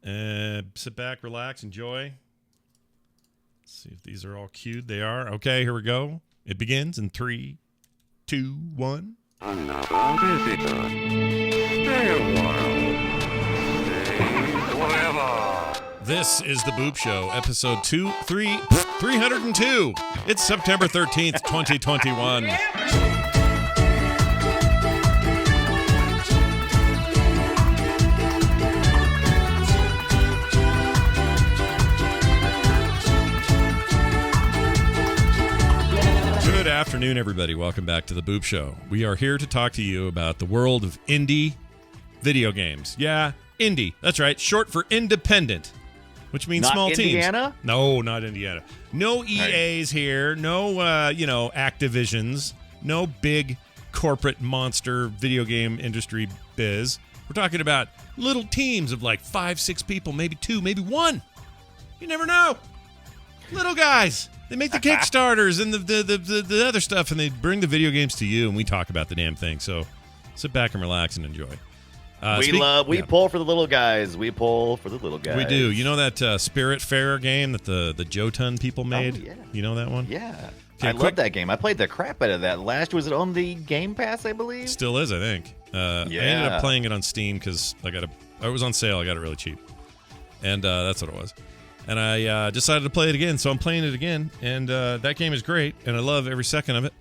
Sit back, relax, enjoy. Let's see if these are all cued. They are. Okay, here we go. It begins in 3, 2, 1. Another visitor. Stay a while. Stay forever. This is The Boop Show, episode 302. It's September 13th, 2021. Good afternoon, everybody. Welcome back to The Boop Show. We are here to talk to you about the world of indie video games. Yeah, indie. That's right. Short for independent, which means not small Indiana? teams. No, not Indiana. No EAs here. No, Activisions. No big corporate monster video game industry biz. We're talking about little teams of like 5, 6 people, maybe 2, maybe 1. You never know. Little guys. They make the Kickstarters and the other stuff, and they bring the video games to you, and we talk about the damn thing. So sit back and relax and enjoy. We pull for the little guys. We pull for the little guys. We do. You know that Spirit Fair game that the Jotun people made? Oh, yeah. You know that one? Yeah. Okay, I love that game. I played the crap out of that. Last was it on the Game Pass, I believe? Still is, I think. I ended up playing it on Steam because it was on sale. I got it really cheap. And that's what it was. And I decided to play it again, so I'm playing it again. And that game is great, and I love every second of it.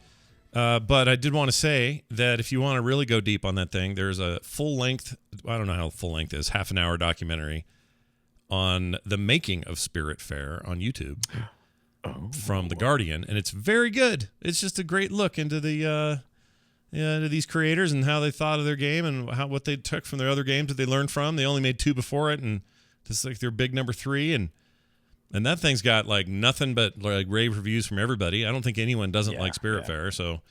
But I did want to say that if you want to really go deep on that thing, there's a full-length, I don't know how full-length is, half-an-hour documentary on the making of Spirit Fair on YouTube from The Guardian, and it's very good. It's just a great look into into these creators and how they thought of their game and what they took from their other games that they learned from. They only made 2 before it, and this is like their big number 3, and that thing's got like nothing but like rave reviews from everybody. I don't think anyone doesn't like Spirit Fair. So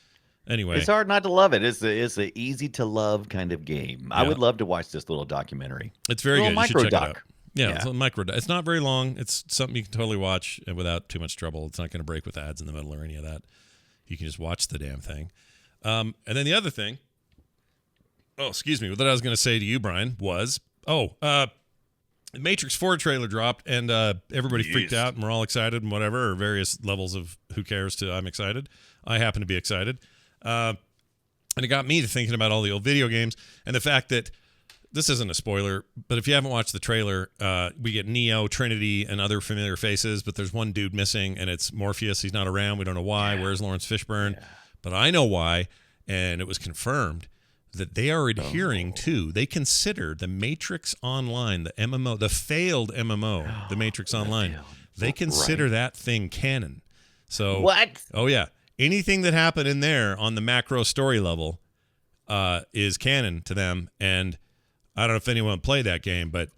anyway, it's hard not to love it. It's a easy to love kind of game. I would love to watch this little documentary. It's very good. You should check it out. Yeah, it's a micro. It's not very long. It's something you can totally watch without too much trouble. It's not going to break with ads in the middle or any of that. You can just watch the damn thing. And then the other thing. Oh, excuse me. What I was going to say to you, Brian, was the Matrix 4 trailer dropped, and everybody freaked out, and we're all excited and whatever, or various levels of who cares to I'm excited. I happen to be excited. And it got me to thinking about all the old video games and the fact that this isn't a spoiler, but if you haven't watched the trailer, we get Neo, Trinity, and other familiar faces, but there's one dude missing, and it's Morpheus. He's not around. We don't know why. Where's Lawrence Fishburne? Yeah. But I know why, and it was confirmed that they are adhering to, they consider the Matrix Online, the MMO, the failed MMO, the Matrix Online, they consider that thing canon. So what? Oh, yeah. Anything that happened in there on the macro story level is canon to them. And I don't know if anyone played that game, but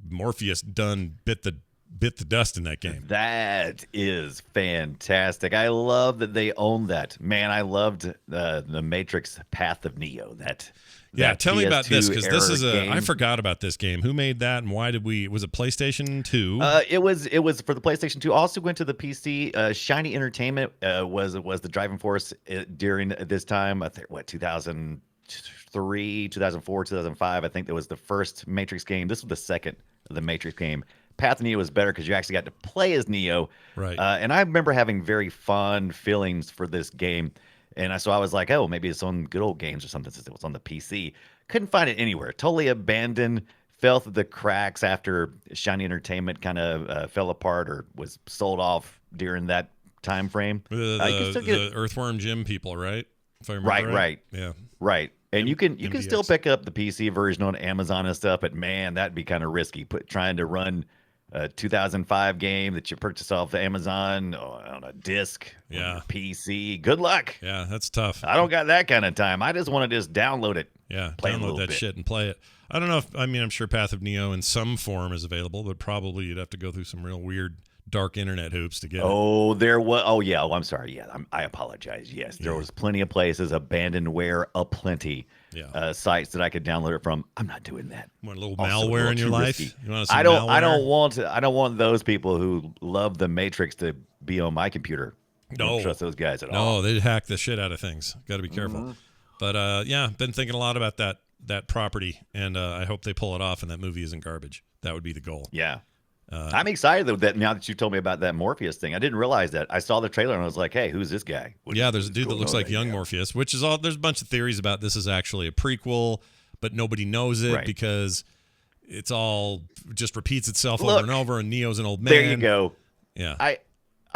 Morpheus bit the dust in that game. That is fantastic. I love that they own that. Man, I loved the Matrix Path of Neo. Tell me about this, because this is game. I forgot about this game. Who made that, and why did was it PlayStation 2? It was for the PlayStation 2. Also went to the PC. Shiny Entertainment was the driving force during this time. I think 2003, 2004, 2005. I think that was the first Matrix game. This was the second of the Matrix game. Path of Neo was better because you actually got to play as Neo. Right. And I remember having very fond feelings for this game. And so I was like, oh, maybe it's on Good Old Games or something since it was on the PC. Couldn't find it anywhere. Totally abandoned. Fell through the cracks after Shiny Entertainment kind of fell apart or was sold off during that time frame. The Earthworm Jim people, right? If I remember right. Yeah. Right. And you can MDX. still pick up the PC version on Amazon and stuff, but man, that'd be kind of risky. Trying to run a 2005 game that you purchase off Amazon on a disc, on your PC. Good luck. Yeah, that's tough. I don't got that kind of time. I just want to just download it. Yeah, download that shit and play it. I don't know I'm sure Path of Neo in some form is available, but probably you'd have to go through some real weird dark internet hoops to get it. There was. Oh, yeah. Oh, I'm sorry. Yeah, I apologize. Yes, there was plenty of places, abandonware aplenty. Sites that I could download it from. I'm not doing that. Want a little malware in your life? You want I don't want those people who love the Matrix to be on my computer. Don't trust those guys at all. No, they hack the shit out of things. Got to be careful. But been thinking a lot about that that property, and I hope they pull it off and that movie isn't garbage. That would be the goal. Yeah. I'm excited though that now that you told me about that Morpheus thing, I didn't realize that. I saw the trailer and I was like, "Hey, who's this guy?" There's a dude that looks like young Morpheus, which is all. There's a bunch of theories about this is actually a prequel, but nobody knows it because it's all just repeats itself over and over. And Neo's an old man. There you go. Yeah.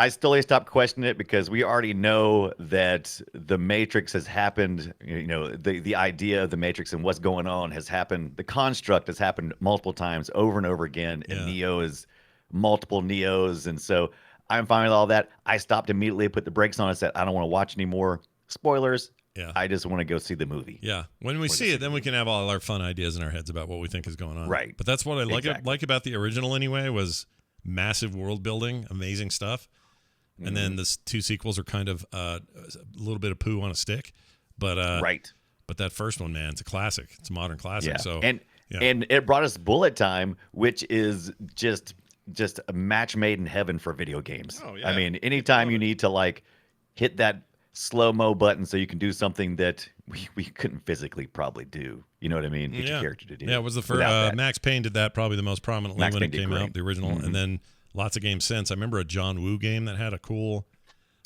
I still stopped questioning it because we already know that the Matrix has happened. You know, the idea of the Matrix and what's going on has happened. The construct has happened multiple times over and over again. And Neo is multiple Neos. And so I'm fine with all that. I stopped immediately, put the brakes on, and said, I don't want to watch any more spoilers. Yeah. I just want to go see the movie. Yeah. When we see it, then we can have all our fun ideas in our heads about what we think is going on. Right. But that's what I like about the original anyway, was massive world building, amazing stuff. And then the 2 sequels are kind of a little bit of poo on a stick, but But that first one, man, it's a classic. It's a modern classic. Yeah. So and it brought us Bullet Time, which is just a match made in heaven for video games. Oh, yeah. I mean, anytime you need to like hit that slow-mo button so you can do something that we couldn't physically probably do. You know what I mean? Get your character to do. Yeah, it was the first. Max Payne did that probably the most prominently when it came out, the original, and then lots of games since. I remember a John Woo game that had a cool.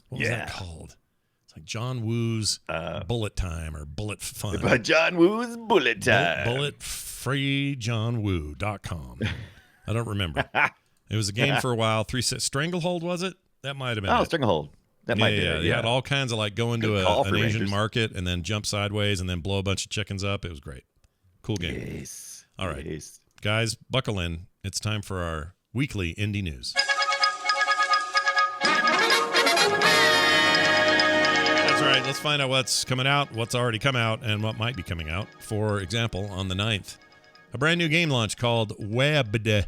What was that called? It's like John Woo's Bullet Time or Bullet Fun. John Woo's Bullet Time. BulletFreeJohnWoo.com. I don't remember. It was a game for a while. Stranglehold, was it? That might have been. Oh, Stranglehold. That might be. Yeah. You had all kinds of like go into an Asian market and then jump sideways and then blow a bunch of chickens up. It was great. Cool game. Yes. All right. Guys, buckle in. It's time for our weekly indie news. That's right. Let's find out what's coming out, what's already come out, and what might be coming out. For example, on the 9th, a brand new game launch called Webbed. This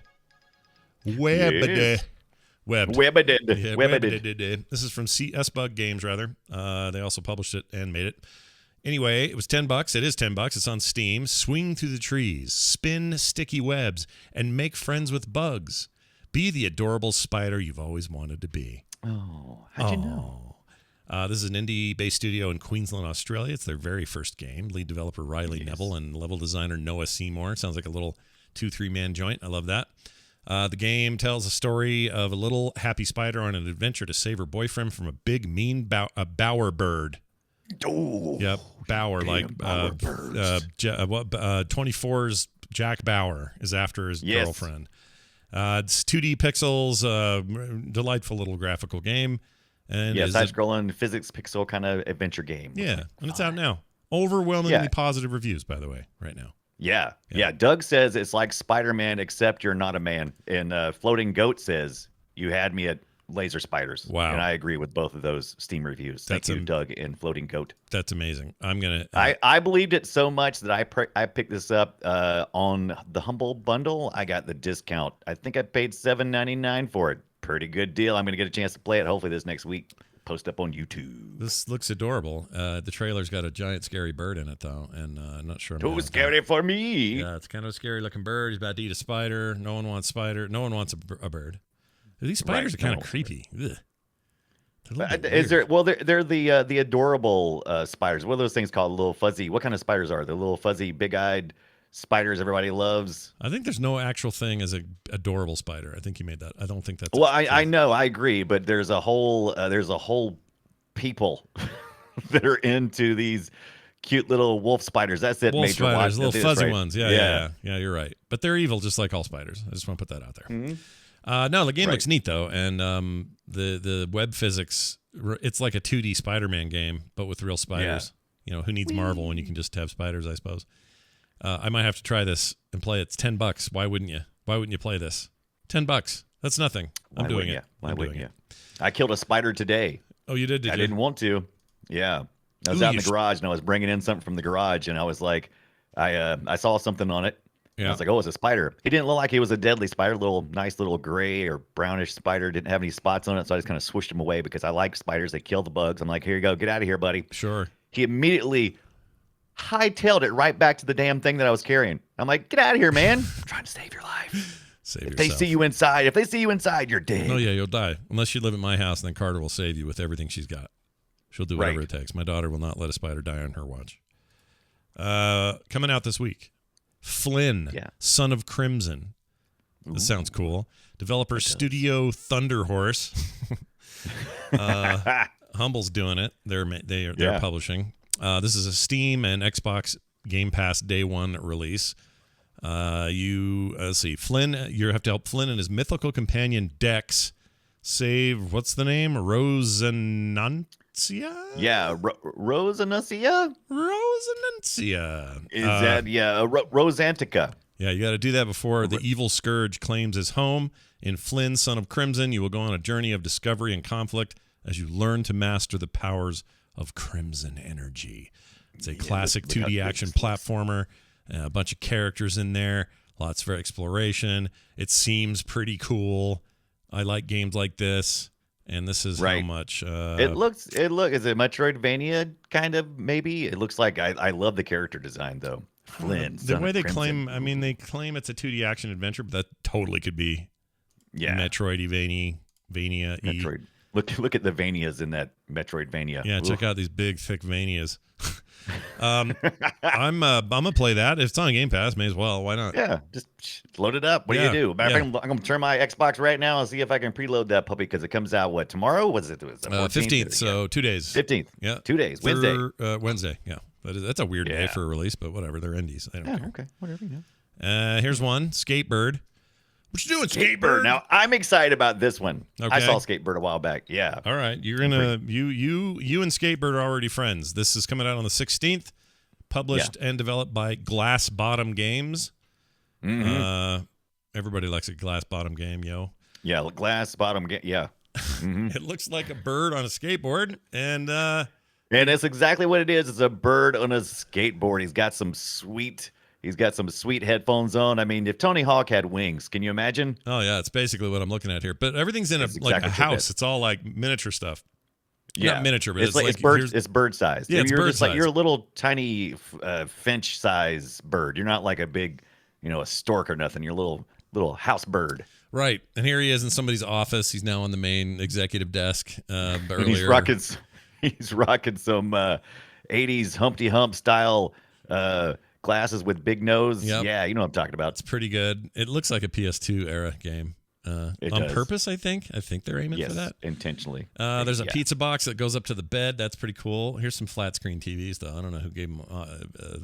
is from CS Bug Games, rather. They also published it and made it. Anyway, it was $10. It is $10. It's on Steam. Swing through the trees, spin sticky webs, and make friends with bugs. Be the adorable spider you've always wanted to be. Oh, how'd you know? This is an indie-based studio in Queensland, Australia. It's their very first game. Lead developer Riley Neville and level designer Noah Seymour. Sounds like a little 2-3-man joint. I love that. The game tells a story of a little happy spider on an adventure to save her boyfriend from a big, mean bower bird. Oh, yep, Bauer, like 24's Jack Bauer is after his girlfriend. It's 2D pixels, delightful little graphical game. And side-scrolling physics pixel kind of adventure game. Yeah, and it's out now. Overwhelmingly positive reviews, by the way, right now. Yeah. Doug says it's like Spider-Man, except you're not a man. And Floating Goat says you had me at laser spiders. Wow. And I agree with both of those Steam reviews. Thank you, Doug and Floating Goat. That's amazing. I'm gonna. I believed it so much that I picked this up on the Humble Bundle. I got the discount. I think I paid $7.99 for it. Pretty good deal. I'm gonna get a chance to play it hopefully this next week. Post up on YouTube. This looks adorable. The trailer's got a giant scary bird in it, though, and I'm not sure. Too scary for me. Yeah, it's kind of a scary-looking bird. He's about to eat a spider. No one wants spider. No one wants a bird. These spiders are kind of creepy. Is there? Well, they're the adorable spiders. What are those things called? Little fuzzy. What kind of spiders are they? Little fuzzy, big-eyed spiders everybody loves. I think there's no actual thing as an adorable spider. I think you made that. I don't think that's. Well, I know, I agree, but there's a whole people that are into these cute little wolf spiders. That's it. Wolf Major spiders, Watch. little fuzzy ones. Yeah, you're right. But they're evil, just like all spiders. I just want to put that out there. Mm-hmm. No, the game looks neat though, and the web physics. It's like a 2D Spider-Man game, but with real spiders. Yeah. You know, who needs Marvel when you can just have spiders? I suppose. I might have to try this and play it. It's $10. Why wouldn't you? Why wouldn't you play this? $10. That's nothing. I'm doing it. Why wouldn't you? I killed a spider today. Oh, you did? I didn't want to. Yeah. I was out in the garage and I was bringing in something from the garage and I was like, I saw something on it. Yeah. I was like, oh, it's a spider. He didn't look like he was a deadly spider. Nice little gray or brownish spider. Didn't have any spots on it. So I just kind of swished him away because I like spiders. They kill the bugs. I'm like, here you go. Get out of here, buddy. Sure. He immediately hightailed it right back to the damn thing that I was carrying. I'm like, get out of here, man. I'm trying to save your life. If they see you inside, you're dead. Oh, yeah, you'll die. Unless you live at my house, then Carter will save you with everything she's got. She'll do whatever it takes. My daughter will not let a spider die on her watch. Coming out this week. Flynn, Son of Crimson. This sounds cool. Developer Studio Thunder Horse. Humble's doing it. They're publishing. This is a Steam and Xbox Game Pass Day 1 release. Let's see. Flynn, you have to help Flynn and his mythical companion Dex save, what's the name? Rosenancia? Yeah, Rosenancia? Rosenancia. Is that, Rosantica. Yeah, you got to do that before the evil scourge claims his home. In Flynn, Son of Crimson, you will go on a journey of discovery and conflict as you learn to master the powers of Crimson Energy. It's a classic 2D action platformer. A bunch of characters in there. Lots for exploration. It seems pretty cool. I like games like this. And this is how much. It looks. Is it Metroidvania kind of? Maybe it looks like. I love the character design though. Flynn. The way they claim. I mean, they claim it's a 2D action adventure, but that totally could be. Yeah. Metroidvania. Metroid. Look at the Vanias in that Metroidvania. Yeah, check out these big, thick Vanias. I'm gonna play that. If it's on Game Pass, may as well. Why not? Yeah, just load it up. What do you do? Matter of fact, I'm gonna turn my Xbox right now and see if I can preload that puppy because it comes out tomorrow? Was it 15th? So 2 days. 15th. Yeah, 2 days. Wednesday. Wednesday. Yeah, that's a weird day for a release, but whatever. They're indies. They don't care. Okay, whatever. Here's one. Skatebird. What you doing, Skatebird? Now I'm excited about this one. Okay. I saw Skatebird a while back. Yeah. All right, you're gonna you and Skatebird are already friends. This is coming out on the 16th. Published and developed by Glass Bottom Games. Mm-hmm. Everybody likes a Glass Bottom game, yo. Yeah, Glass Bottom game. Yeah. Mm-hmm. It looks like a bird on a skateboard, and it's exactly what it is. It's a bird on a skateboard. He's got some sweet headphones on. I mean, if Tony Hawk had wings, can you imagine? Oh yeah, it's basically what I'm looking at here. But everything's in a house. It's all like miniature stuff. Yeah, not miniature, but it's bird sized. Yeah, you're bird sized. You're a little tiny finch size bird. You're not like a big, a stork or nothing. You're a little house bird. Right, and here he is in somebody's office. He's now on the main executive desk. Earlier, he's rocking some 80s Humpty Hump style glasses with big nose. Yep. Yeah, you know what I'm talking about. It's pretty good. It looks like a PS2 era game. On purpose, I think. I think they're aiming for that. Intentionally. There's a pizza box that goes up to the bed. That's pretty cool. Here's some flat screen TVs, though. I don't know who gave them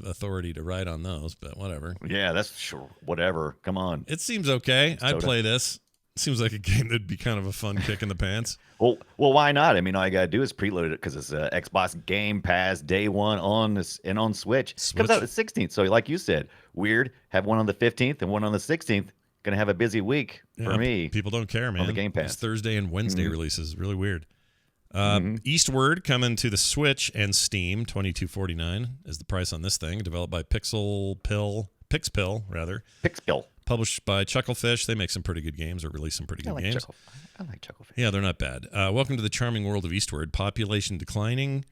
authority to write on those, but whatever. Yeah, that's sure. Whatever. Come on. It seems okay. I'd play this. Seems like a game that'd be kind of a fun kick in the pants. Well, why not? I mean, all you gotta do is preload it because it's Xbox Game Pass Day 1 on Switch. Comes out the 16th. So, like you said, weird. Have one on the 15th and one on the 16th. Gonna have a busy week for me. People don't care, man. On the Game Pass. It's Thursday and Wednesday releases. Really weird. Eastward coming to the Switch and Steam. $22.49 is the price on this thing. Developed by Pixpill. Published by Chucklefish. They make some pretty good games or release some pretty good games. I like Chucklefish. Yeah, they're not bad. Welcome to the charming world of Eastward. Population declining.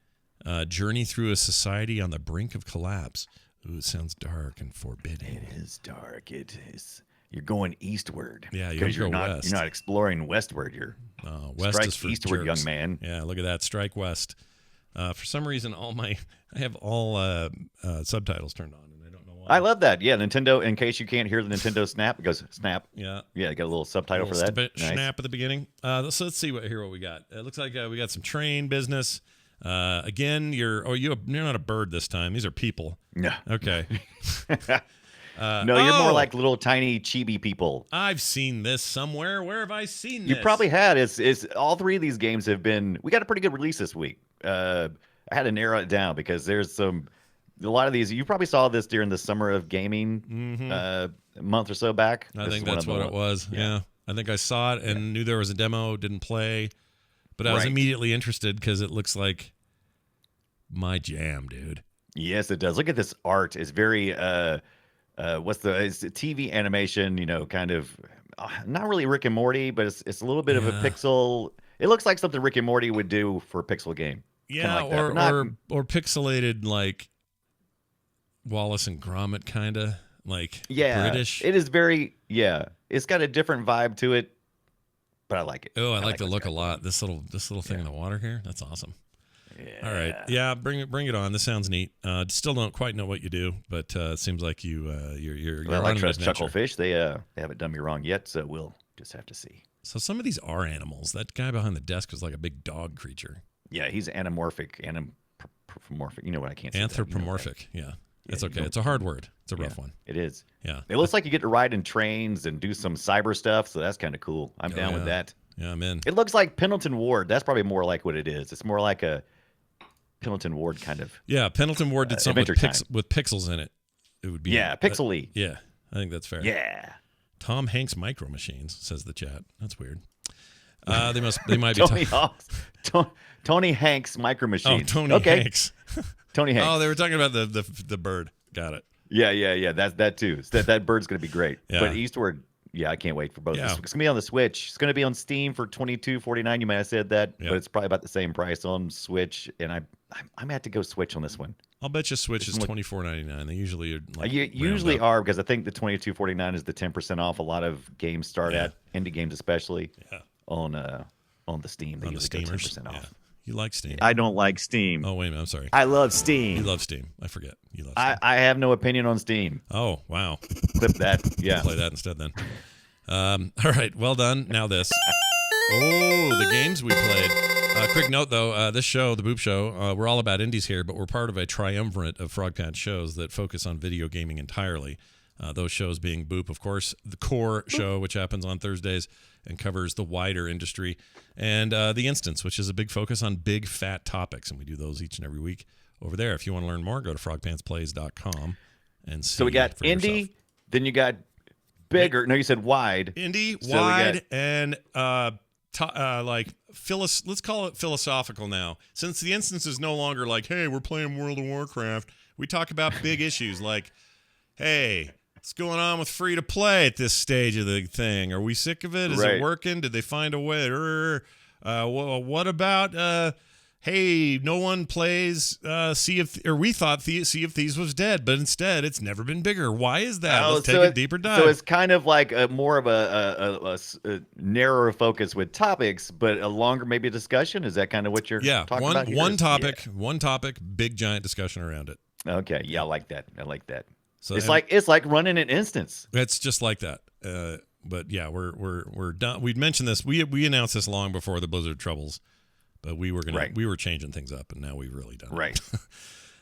Journey through a society on the brink of collapse. Ooh, it sounds dark and forbidding. It is dark. It is. You're going eastward. Yeah, you're west. You're not exploring westward. You're west is for eastward, jerks. young man. Yeah, look at that. Strike west. For some reason, I have all subtitles turned on, and I don't know why. I love that. Yeah, Nintendo. In case you can't hear the Nintendo Snap, it goes snap. Yeah. Yeah, got a little subtitle for that. Nice. Snap at the beginning. So let's see what we got. It looks like we got some train business. Again, you're not a bird this time. These are people. No. Okay. No, you're more like little tiny chibi people. I've seen this somewhere. Where have I seen this? You probably had. It's all three of these games have been. We got a pretty good release this week. I had to narrow it down because there's a lot of these. You probably saw this during the Summer of Gaming a month or so back. I think that's what it was. Yeah. I think I saw it and knew there was a demo. Didn't play, but I was immediately interested because it looks like my jam, dude. Yes, it does. Look at this art. It's very. It's TV animation, kind of not really Rick and Morty, but it's a little bit of a pixel. It looks like something Rick and Morty would do for a pixel game. Yeah, like or pixelated like Wallace and Gromit kind of like British. It is very It's got a different vibe to it, but I like it. Oh, I like the look a lot. This little thing in the water here. That's awesome. All right. Yeah, bring it on. This sounds neat. Still don't quite know what you do, but it seems like you're Well, on I an trust adventure. Chucklefish. They haven't done me wrong yet, so we'll just have to see. So some of these are animals. That guy behind the desk was like a big dog creature. Yeah, he's anamorphic. Anthropomorphic. You know what I can't say. Anthropomorphic. Yeah. It's okay. It's a hard word. It's a rough one. It is. Yeah. It looks like you get to ride in trains and do some cyber stuff, so that's kind of cool. I'm down with that. Yeah, I'm in. It looks like Pendleton Ward. That's probably more like what it is. It's more like a Pendleton Ward kind of. Yeah, Pendleton Ward did something with pixels in it. It would be. Yeah, pixely. Yeah, I think that's fair. Yeah. Tom Hanks Micro Machines, says the chat. That's weird. They might be Tony Hanks Micro Machines. Oh, Tony Hanks. Tony Hanks. Oh, they were talking about the bird. Got it. Yeah. That's that too. So that bird's gonna be great. Yeah. But Eastward, yeah, I can't wait for both. Yeah. It's gonna be on the Switch. It's gonna be on Steam for $22.49. You might have said that, but it's probably about the same price on Switch. And I'm gonna have to go Switch on this one. I'll bet you Switch is $24.99. They usually are. Like, usually are, because I think the $22.49 is the 10% off. A lot of games start at indie games, especially on the Steam. They on the usually go Steamers. 10% off. Yeah. You like Steam? I don't like Steam. Oh wait a minute, I'm sorry. I love You Steam. love Steam. I forget. You love Steam. I have no opinion on Steam. Oh wow. Clip that. Yeah. Play that instead then. All right. Well done. Now this. Oh, the games we played. Quick note, though, this show, The Boop Show, we're all about indies here, but we're part of a triumvirate of Frog Pants shows that focus on video gaming entirely. Those shows being Boop, of course, the core show, which happens on Thursdays and covers the wider industry, and The Instance, which is a big focus on big, fat topics, and we do those each and every week over there. If you want to learn more, go to frogpantsplays.com and see. So we got for indie, yourself. then you got bigger. No, you said wide. Indie, So we wide, got- and let's call it philosophical now. Since The Instance is no longer like, hey, we're playing World of Warcraft, we talk about big issues like, hey, what's going on with free to play at this stage of the thing? Are we sick of it? Is it working? Did they find a way? What about hey, no one plays we thought Sea of Thieves was dead, but instead it's never been bigger. Why is that? Let's take a deeper dive. So it's kind of like more of a narrower focus with topics, but a longer maybe discussion. Is that kind of what you're talking about here? One topic, big giant discussion around it. Okay, yeah, I like that. So it's like running an instance. It's just like that. But yeah, we're done. We'd mentioned this. We announced this long before the Blizzard troubles, but we were changing things up, and now we've really done it. Right.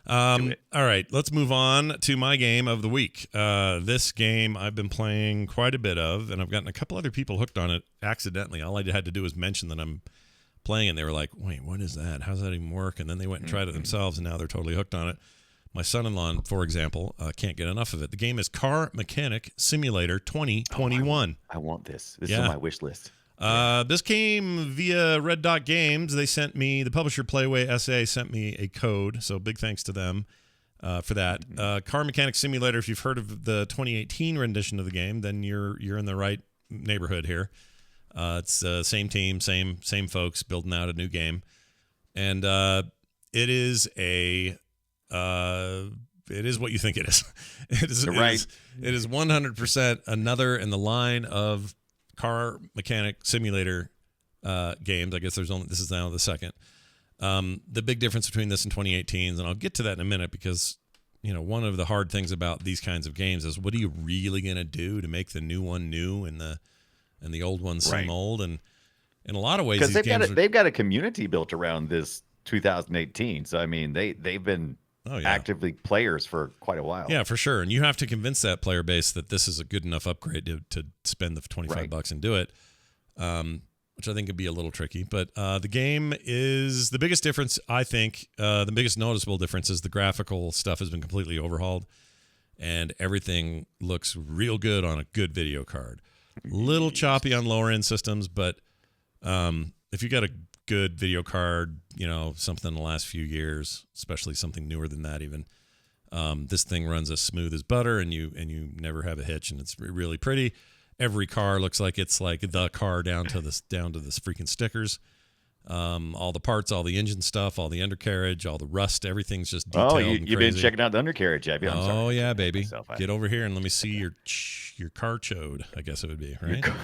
All right, let's move on to my game of the week. This game I've been playing quite a bit of, and I've gotten a couple other people hooked on it accidentally. All I had to do was mention that I'm playing, and they were like, "Wait, what is that? How's that even work?" And then they went and tried it themselves, and now they're totally hooked on it. My son-in-law, for example, can't get enough of it. The game is Car Mechanic Simulator 2021. I want this. This is on my wish list. This came via Red Dot Games. They sent me, the publisher Playway SA sent me a code, so big thanks to them for that. Car Mechanic Simulator, if you've heard of the 2018 rendition of the game, then you're in the right neighborhood here. It's same team, same folks building out a new game. And it is what you think it is. It is 100% another in the line of car mechanic simulator games. I guess this is now the second. The big difference between this and 2018's, and I'll get to that in a minute, because one of the hard things about these kinds of games is, what are you really going to do to make the new one new and the old one seem old? And in a lot of ways, because they've got a community built around this 2018. So I mean, they've been actively players for quite a while. Yeah, for sure. And you have to convince that player base that this is a good enough upgrade to spend the $25 and do it, which I think could be a little tricky. But the game is the biggest difference, I think. The biggest noticeable difference is the graphical stuff has been completely overhauled, and everything looks real good on a good video card. Little choppy on lower end systems, but if you got a good video card, something in the last few years, especially something newer than that even, this thing runs as smooth as butter, and you never have a hitch, and it's really pretty. Every car looks like it's like the car down to this freaking stickers. All the parts, all the engine stuff, all the undercarriage, all the rust, everything's just detailed. Oh, you've been checking out the undercarriage, have you? Oh yeah, baby. Get over here and let me see your car chode, I guess it would be, right? Your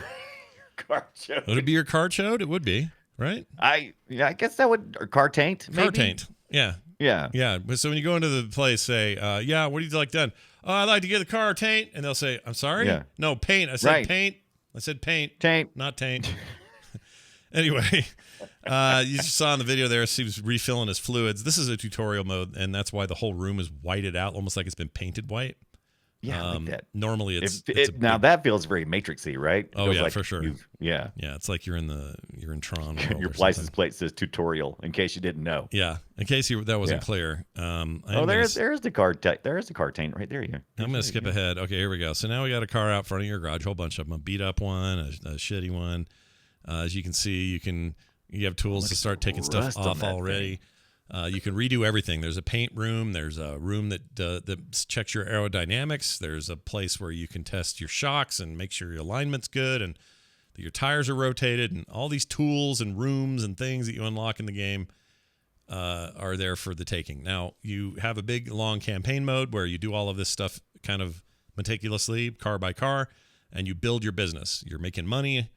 car chode. Would it be your car chode? It would be. right? I guess that would, or car taint, maybe? Car taint. Yeah. Yeah. Yeah. But so when you go into the place, say, yeah, what do you like done? Oh, I'd like to get the car taint. And they'll say, I'm sorry? Yeah. No, paint. I said Right. paint. I said paint. Taint. Not taint. Anyway, you just saw in the video there, he was refilling his fluids. This is a tutorial mode, and that's why the whole room is whited out, almost like it's been painted white. Yeah, I like that. Normally, now that feels very Matrixy, right? Oh Feels yeah, like for sure. Yeah, it's like you're in Tron. your license plate says tutorial. In case you didn't know. Yeah, in case that wasn't clear. There's the car. There's the car taint right there. I'm gonna skip ahead. Okay, here we go. So now we got a car out front of your garage, a whole bunch of them. A beat up one, a shitty one. As you can see, you have tools to start taking stuff off already. You can redo everything. There's a paint room. There's a room that checks your aerodynamics. There's a place where you can test your shocks and make sure your alignment's good and that your tires are rotated. And all these tools and rooms and things that you unlock in the game are there for the taking. Now, you have a big, long campaign mode where you do all of this stuff kind of meticulously, car by car, and you build your business. You're making money.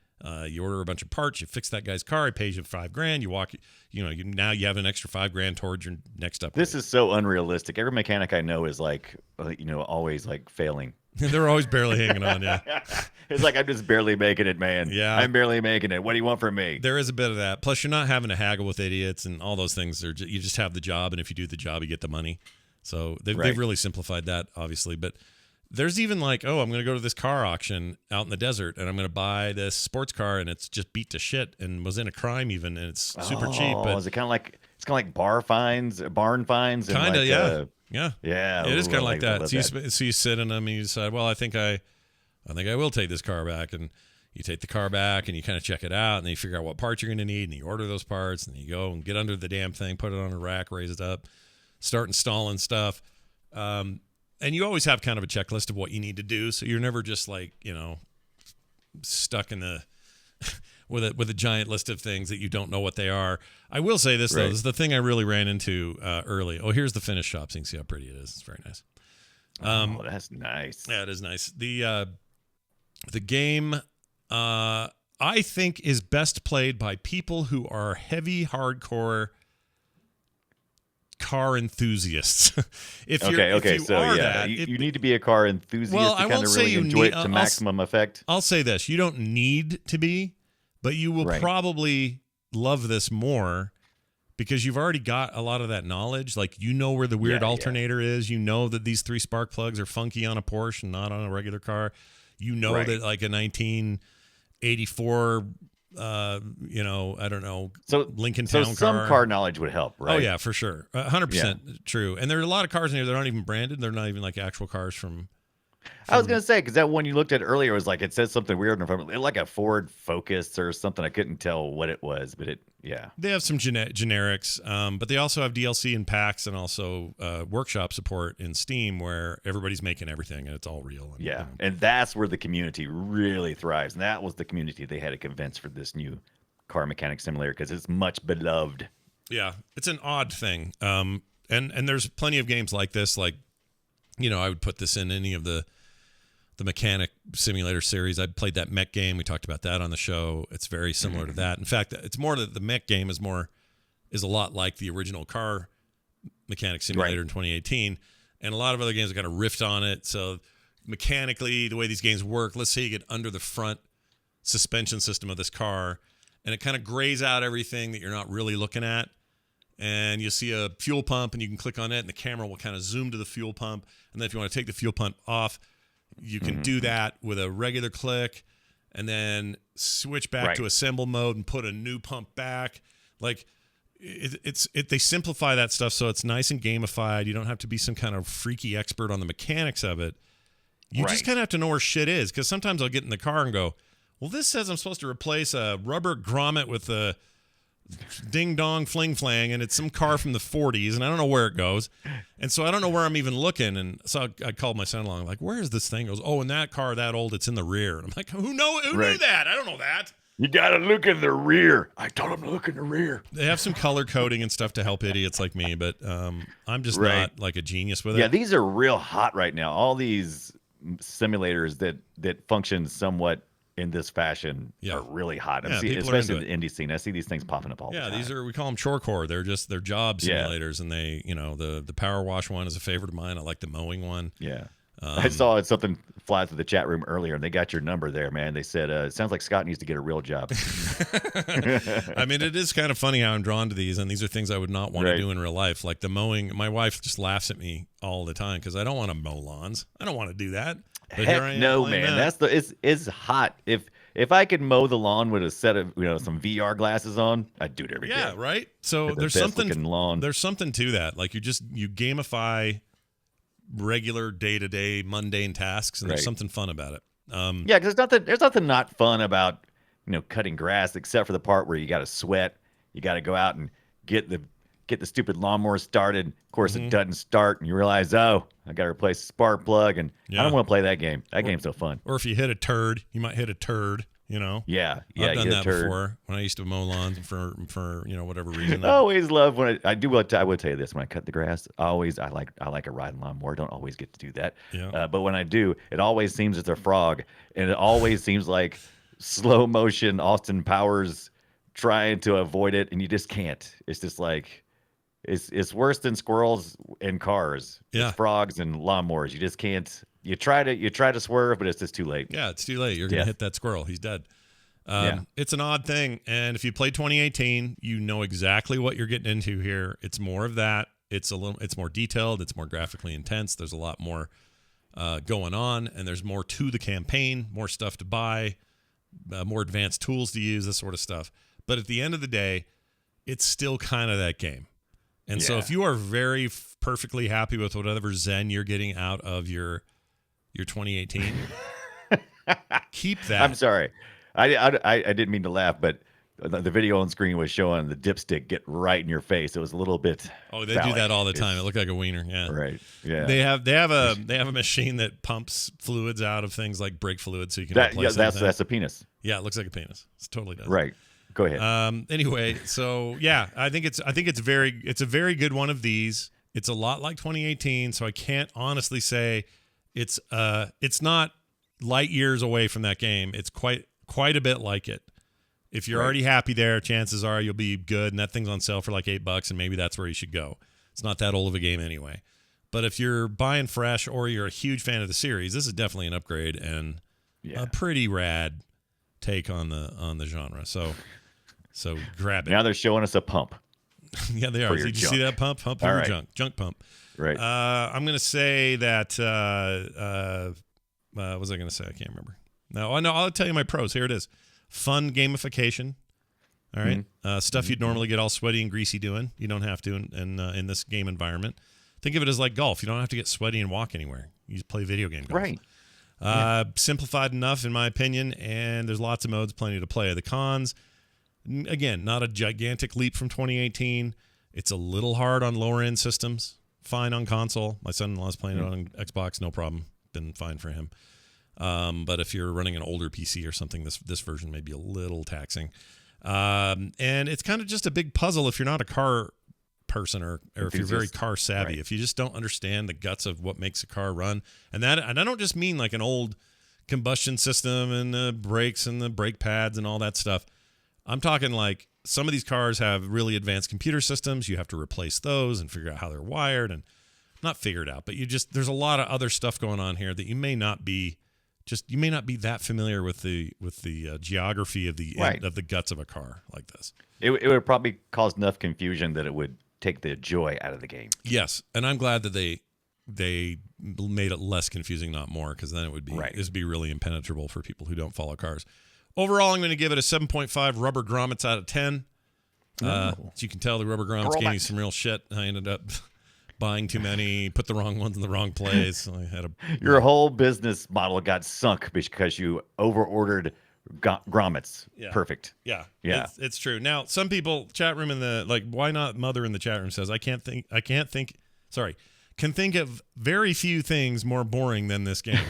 You order a bunch of parts, you fix that guy's car, he pays you $5,000, you walk, now you have an extra $5,000 towards your next upgrade. This is so unrealistic. Every mechanic I know is like, always like failing. They're always barely hanging on, yeah. It's like, I'm just barely making it, man. Yeah. I'm barely making it. What do you want from me? There is a bit of that. Plus, you're not having to haggle with idiots and all those things. You just have the job, and if you do the job, you get the money. So they've really simplified that, obviously. But there's even like, I'm going to go to this car auction out in the desert, and I'm going to buy this sports car, and it's just beat to shit and was in a crime even, and it's super cheap. But is it kind of like barn finds? Kind of, yeah. Yeah. It is kind of like that. So you sit in them and you decide, well, I think I will take this car back, and you take the car back and you kind of check it out, and then you figure out what parts you're going to need, and you order those parts, and you go and get under the damn thing, put it on a rack, raise it up, start installing stuff. And you always have kind of a checklist of what you need to do, so you're never just like, stuck in the with a giant list of things that you don't know what they are. I will say this though, this is the thing I really ran into early. Oh, here's the finished shop, so you can see how pretty it is. It's very nice. That's nice. Yeah, it is nice. The game I think is best played by people who are heavy hardcore car enthusiasts. You need to be a car enthusiast to kind of really enjoy it to maximum effect. I'll say this: you don't need to be, but you will probably love this more because you've already got a lot of that knowledge. Like, where the weird alternator is. You know that these 3 spark plugs are funky on a Porsche and not on a regular car. That like a 1984 I don't know, Lincoln Town car. So some car knowledge would help, right? Oh yeah, for sure. 100% true. And there are a lot of cars in here that aren't even branded. They're not even like actual cars from I was going to say, because that one you looked at earlier was like, it says something weird in front of it, like a Ford Focus or something. I couldn't tell what it was, but They have some generics, but they also have DLC and packs and also workshop support in Steam where everybody's making everything and it's all real. And that's where the community really thrives. And that was the community they had to convince for this new car mechanic simulator because it's much beloved. Yeah, it's an odd thing. And there's plenty of games like this. Like, I would put this in any of the mechanic simulator series. I played that mech game. We talked about that on the show. It's very similar to that. In fact, it's more that the mech game is a lot like the original car mechanic simulator in 2018. And a lot of other games have kind of riffed on it. So mechanically, the way these games work, let's say you get under the front suspension system of this car and it kind of grays out everything that you're not really looking at. And you'll see a fuel pump and you can click on it and the camera will kind of zoom to the fuel pump. And then if you want to take the fuel pump off, you can do that with a regular click and then switch back to assemble mode and put a new pump back. Like they simplify that stuff so it's nice and gamified. You don't have to be some kind of freaky expert on the mechanics of it. You just kind of have to know where shit is, because sometimes I'll get in the car and go, well, this says I'm supposed to replace a rubber grommet with a ding dong fling flang, and it's some car from the 40s, and I don't know where it goes, and so I don't know where I'm even looking. And so I called my son-in-law, like, where is this thing? He goes, oh, in that car that old, it's in the rear. And I'm like, who knew that? I don't know that. You gotta look in the rear. I told him to look in the rear. They have some color coding and stuff to help idiots like me, but I'm just not like a genius with it. Yeah, these are real hot right now. All these simulators that function somewhat in this fashion are really hot. Yeah, Especially in the indie scene. I see these things popping up all the time. Yeah, we call them chorecore. They're job simulators, and they, the power wash one is a favorite of mine. I like the mowing one. Yeah. I saw something fly through the chat room earlier, and they got your number there, man. They said, it sounds like Scott needs to get a real job. I mean, it is kind of funny how I'm drawn to these, and these are things I would not want to do in real life. Like the mowing, my wife just laughs at me all the time because I don't want to mow lawns. I don't want to do that. But Heck no, man. It's hot. If I could mow the lawn with a set of some VR glasses on, I'd do it every day. Yeah, right. So there's something to that. Like you gamify regular day-to-day mundane tasks, and there's something fun about it. Yeah, because there's nothing not fun about cutting grass except for the part where you got to sweat. You got to go out and get the stupid lawnmower started. Of course, it doesn't start, and you realize, I got to replace the spark plug, and I don't want to play that game. That game's so fun. Or if you hit a turd, you might hit a turd. Yeah, I've done that before when I used to mow lawns for whatever reason. I always love when I do. I would tell you this: when I cut the grass, I like a riding lawnmower. Don't always get to do that. Yeah. But when I do, it always seems it's a frog, and it always seems like slow motion Austin Powers trying to avoid it, and you just can't. It's just like it's worse than squirrels and cars. Yeah. It's frogs and lawnmowers. You just can't. You try to swerve, but it's just too late. Yeah, it's too late. You're going to hit that squirrel. He's dead. It's an odd thing. And if you play 2018, you know exactly what you're getting into here. It's more of that. It's more detailed. It's more graphically intense. There's a lot more going on, and there's more to the campaign, more stuff to buy, more advanced tools to use, this sort of stuff. But at the end of the day, it's still kind of that game. And so if you are very perfectly happy with whatever zen you're getting out of your 2018, keep that. I'm sorry. I didn't mean to laugh, but the video on screen was showing the dipstick get right in your face. It was a little bit. Oh, they do that all the time. It looked like a wiener. Yeah. Right. Yeah. They have a machine that pumps fluids out of things like brake fluid, so you can replace that's a penis. Yeah, it looks like a penis. It totally does. Right. Go ahead. Anyway, so yeah, I think it's a very good one of these. It's a lot like 2018, so I can't honestly say it's not light years away from that game. It's quite a bit like it. If you're already happy there, chances are you'll be good, and that thing's on sale for like $8, and maybe that's where you should go. It's not that old of a game anyway. But if you're buying fresh or you're a huge fan of the series, this is definitely an upgrade and a pretty rad take on the genre. So grab it. Now they're showing us a pump. Yeah, they are. Did you see that pump? Pump for your junk pump. Right. I'm going to say that. What was I going to say? I can't remember. No, I'll tell you my pros. Here it is. Fun gamification. All right. Stuff you'd normally get all sweaty and greasy doing. You don't have to in this game environment. Think of it as like golf. You don't have to get sweaty and walk anywhere. You just play video game golf. Right. Simplified enough, in my opinion, and there's lots of modes, plenty to play. The cons, again, not a gigantic leap from 2018. It's a little hard on lower-end systems. Fine on console. My son-in-law's playing it on Xbox, no problem. Been fine for him. But if you're running an older PC or something, this version may be a little taxing. And it's kind of just a big puzzle if you're not a car person or if you're very car savvy. Right. If you just don't understand the guts of what makes a car run. And I don't just mean like an old combustion system and the brakes and the brake pads and all that stuff. I'm talking like some of these cars have really advanced computer systems. You have to replace those and figure out how they're wired, and not figured out, but there's a lot of other stuff going on here that you may not be that familiar with the geography of the guts of a car like this. It would probably cause enough confusion that it would take the joy out of the game. Yes, and I'm glad that they made it less confusing, not more, because then it would be really impenetrable for people who don't follow cars. Overall, I'm going to give it a 7.5 rubber grommets out of 10. As you can tell, the rubber grommets gave me some real shit. I ended up buying too many, put the wrong ones in the wrong place. So I had your whole business model got sunk because you over-ordered grommets. Yeah. Perfect. Yeah. It's true. Now, some people, chat room why not mother in the chat room says, can think of very few things more boring than this game.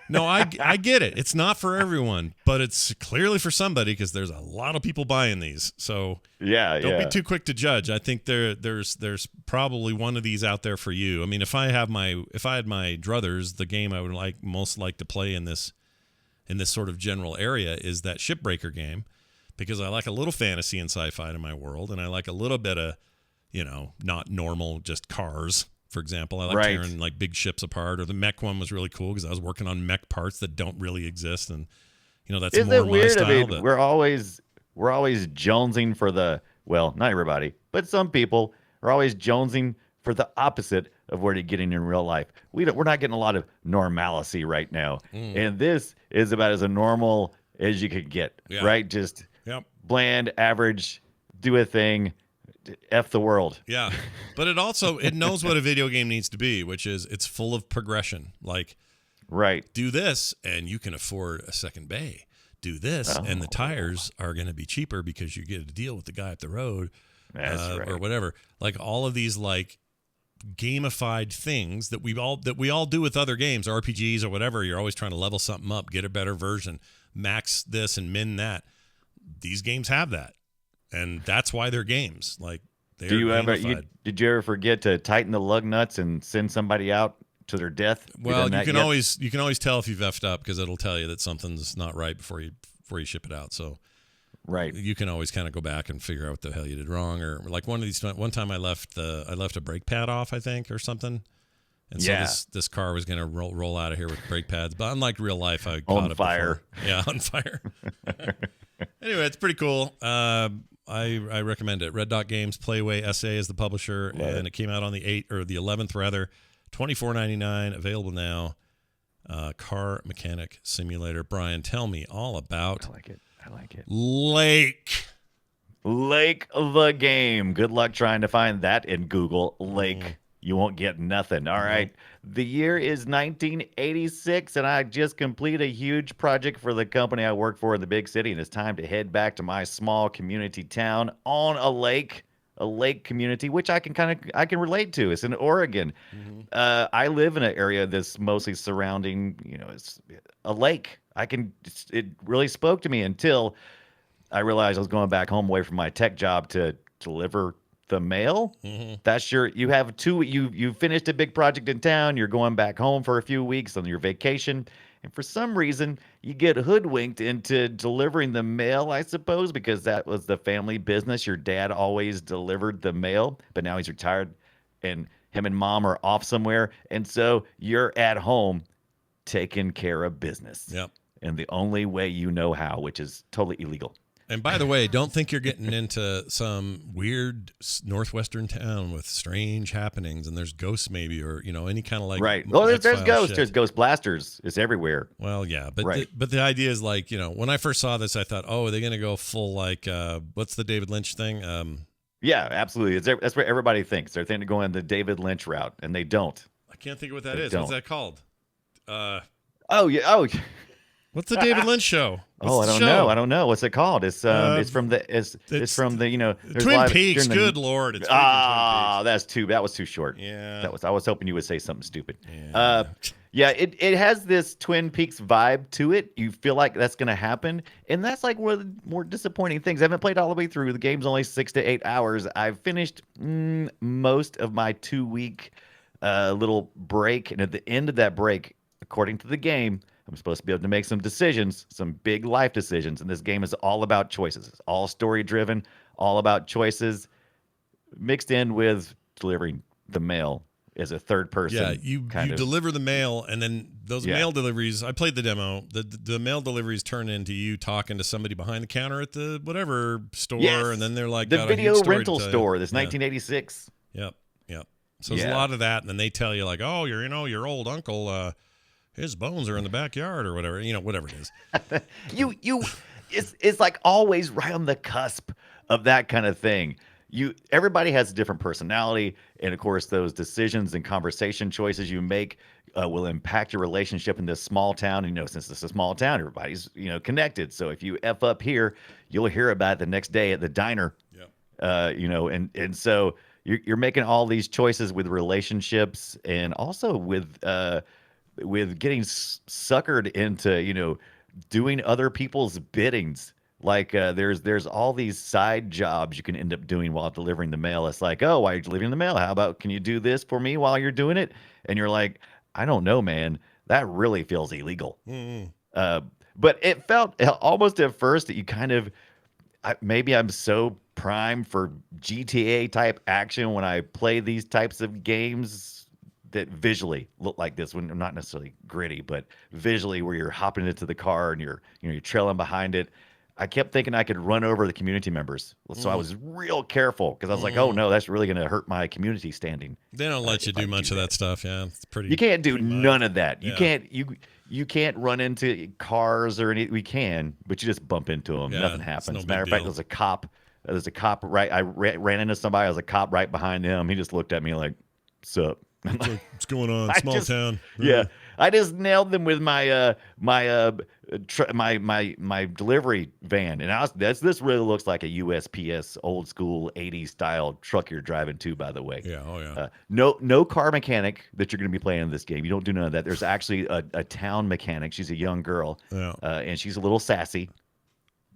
No, I get it. It's not for everyone, but it's clearly for somebody because there's a lot of people buying these. So don't be too quick to judge. I think there's probably one of these out there for you. I mean, if I had my druthers, the game I would most like to play in this in this sort of general area is that Shipbreaker game, because I like a little fantasy and sci-fi in my world, and I like a little bit of, not normal, just cars. For example, I like tearing like big ships apart. Or the mech one was really cool because I was working on mech parts that don't really exist, and that's Isn't more it weird? my style. I mean, we're always jonesing for not everybody, but some people are always jonesing for the opposite of what you're getting in real life. We're not getting a lot of normalcy right now, and this is about as normal as you could get, right? Just bland, average, do a thing, F the world. Yeah, but it knows what a video game needs to be, which is it's full of progression. Like, do this, and you can afford a second bay. Do this, and the tires are going to be cheaper because you get a deal with the guy up the road, or whatever. Like all of these like gamified things that we all do with other games, RPGs or whatever. You're always trying to level something up, get a better version, max this and min that. These games have that, and that's why they're games. Like, they're gamified. Did you ever forget to tighten the lug nuts and send somebody out to their death? Well, you can always tell if you've effed up because it'll tell you that something's not right before you ship it out. So you can always kind of go back and figure out what the hell you did wrong. Or like one time I left a brake pad off, I think, or something. And so this car was going to roll out of here with brake pads. But unlike real life, I caught on fire. Yeah, on fire. Anyway, it's pretty cool. I recommend it. Red Dot Games, Playway SA is the publisher, and it came out on the 11th rather. $24.99, available now. Car mechanic simulator. Brian, tell me all about. I like it. Lake the game. Good luck trying to find that in Google. Lake. You won't get nothing. All right. The year is 1986, and I just completed a huge project for the company I work for in the big city, and it's time to head back to my small community town on a lake community, which I can relate to. It's in Oregon. I live in an area that's mostly surrounding, it's a lake. It really spoke to me until I realized I was going back home away from my tech job to deliver the mail. That's you have you finished a big project in town, you're going back home for a few weeks on your vacation, and for some reason you get hoodwinked into delivering the mail, I suppose, because that was the family business. Your dad always delivered the mail, but now he's retired and him and mom are off somewhere, and so you're at home taking care of business. And the only way you know how, which is totally illegal. And by the way, don't think you're getting into some weird northwestern town with strange happenings and there's ghosts maybe, or any kind of like there's ghosts. There's ghost blasters. It's everywhere. Well, yeah, but but the idea is like, when I first saw this, I thought, oh, are they going to go full like what's the David Lynch thing? Yeah, absolutely. That's what everybody thinks. They're thinking of going the David Lynch route, and they don't. I can't think of what that is. What's that called? What's the David Lynch show? I don't know. What's it called? It's from the Twin Peaks. Good Lord, it's Twin Peaks. That was too short. Yeah, I was hoping you would say something stupid. Yeah. It has this Twin Peaks vibe to it. You feel like that's going to happen, and that's like one of the more disappointing things. I haven't played all the way through. The game's only 6 to 8 hours. I've finished most of my 2-week little break, and at the end of that break, according to the game, I'm supposed to be able to make some decisions, some big life decisions. And this game is all about choices. It's all story driven, all about choices mixed in with delivering the mail as a third person. Yeah, you deliver the mail, and then those mail deliveries, I played the demo, the mail deliveries turn into you talking to somebody behind the counter at the whatever store, and then they're like, the video rental store, this 1986. Yep. So there's a lot of that, and then they tell you like, oh, your old uncle, his bones are in the backyard or whatever, whatever it is. It's like always right on the cusp of that kind of thing. Everybody has a different personality, and of course, those decisions and conversation choices you make will impact your relationship in this small town. Since it's a small town, everybody's connected. So if you F up here, you'll hear about it the next day at the diner. And so you're making all these choices with relationships, and also with getting suckered into doing other people's biddings. Like there's all these side jobs you can end up doing while delivering the mail. It's like, oh, why are you delivering the mail? How about, can you do this for me while you're doing it? And you're like, I don't know, man. That really feels illegal. but it felt almost at first that you kind of maybe I'm so primed for GTA type action when I play these types of games that visually look like this when not necessarily gritty, but visually where you're hopping into the car and you're trailing behind it. I kept thinking I could run over the community members. So I was real careful because I was like, oh no, that's really going to hurt my community standing. They don't let you do much of that stuff. Yeah, it's pretty. You can't do none of that. You Yeah. you can't run into cars or anything. We can, but you just bump into them. Yeah, Nothing it's happens. no Matter of big fact, deal. there's a cop. There's a cop right. I ran into somebody. There was a cop right behind him. He just looked at me like, "Sup?" What's going on? I Small just- town. Yeah, I just nailed them with my my delivery van, and this really looks like a USPS old school '80s style truck you're driving too. By the way, Yeah. Oh yeah. no car mechanic that you're going to be playing in this game. You don't do none of that. There's actually a town mechanic. She's a young girl, Yeah. and she's a little sassy,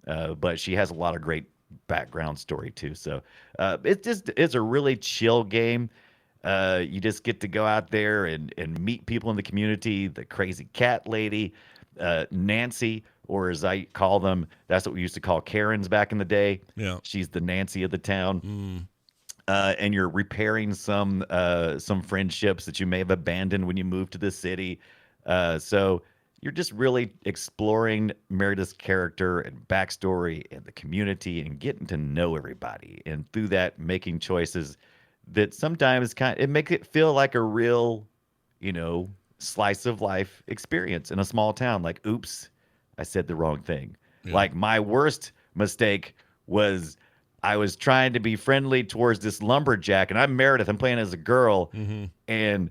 but she has a lot of great background story too. So it's a really chill game. You just get to go out there and meet people in the community. The crazy cat lady, Nancy, or as I call them, that's what we used to call Karens back in the day. Yeah. She's the Nancy of the town. Mm. And you're repairing some friendships that you may have abandoned when you moved to the city. So you're just really exploring Meredith's character and backstory and the community and getting to know everybody. And through that, making choices that sometimes it makes it feel like a real, slice of life experience in a small town. Like, oops, I said the wrong thing. Yeah. Like my worst mistake was I was trying to be friendly towards this lumberjack, and I'm Meredith. I'm playing as a girl, and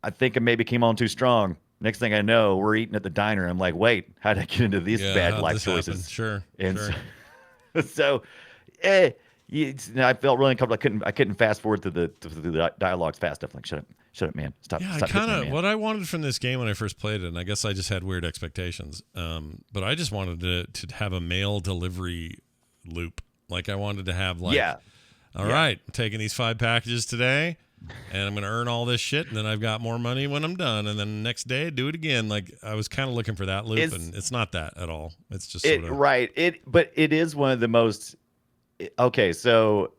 I think I maybe came on too strong. Next thing I know, we're eating at the diner. I'm like, wait, how did I get into these Yeah, bad how'd life this happen? choices? Sure. And sure. so, I felt really uncomfortable. I couldn't fast forward to the dialogues fast enough. Like, shut up, man. Stop. Yeah, stop I hitting kind me, of man. what I wanted from this game when I first played it, and I guess I just had weird expectations. But I just wanted to have a mail delivery loop. Like I wanted to have like, Yeah. all right, I'm taking these 5 packages today, and I'm going to earn all this shit, and then I've got more money when I'm done, and then the next day do it again. Like I was kind of looking for that loop, and it's not that at all. It's just sort of Right. But it is one of the most. Okay, so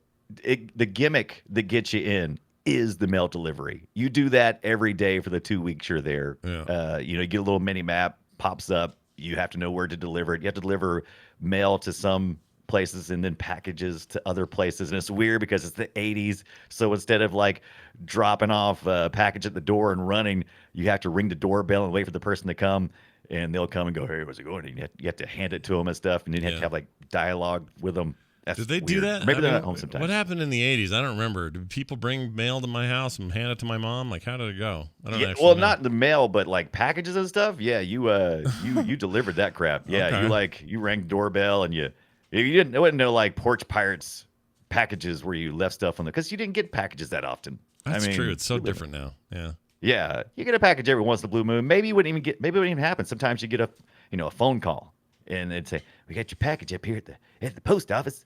the gimmick that gets you in is the mail delivery. You do that every day for the 2 weeks you're there. Yeah. You get a little mini map pops up. You have to know where to deliver it. You have to deliver mail to some places and then packages to other places. And it's weird because it's the 80s. So instead of like dropping off a package at the door and running, you have to ring the doorbell and wait for the person to come. And they'll come and go, hey, where's it going? And you have to hand it to them and stuff. And then you have to have like dialogue with them. That's Did they do weird. that? Maybe I they're mean, at home sometimes. What happened in the 80s? I don't remember. Did people bring mail to my house and hand it to my mom? Like, how did it go? I don't actually Well, know. not the mail, but like packages and stuff. Yeah, you delivered that crap. Yeah, Okay. you rang the doorbell and you didn't. It wasn't no like Porch Pirates packages where you left stuff on the because you didn't get packages that often. That's I mean, true. It's so we live- different now. Yeah. Yeah, you get a package every once in a blue moon. Maybe it wouldn't even happen. Sometimes you get a phone call and they'd say, "We got your package up here at the post office,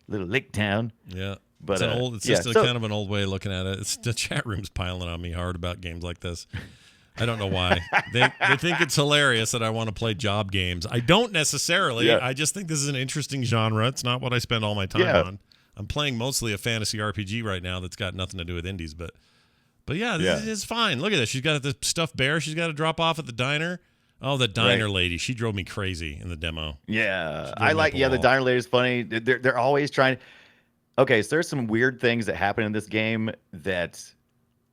little lake town." Yeah. But It's just kind of an old way of looking at it. It's the chat room's piling on me hard about games like this. I don't know why. They think it's hilarious that I want to play job games. I don't necessarily. Yeah. I just think this is an interesting genre. It's not what I spend all my time on. I'm playing mostly a fantasy RPG right now that's got nothing to do with indies, but yeah, this is fine. Look at this. She's got the stuffed bear she's got to drop off at the diner. Oh, the diner lady. She drove me crazy in the demo. Yeah, She drove me up a the wall. diner lady is funny. They're always trying. Okay, so there's some weird things that happen in this game that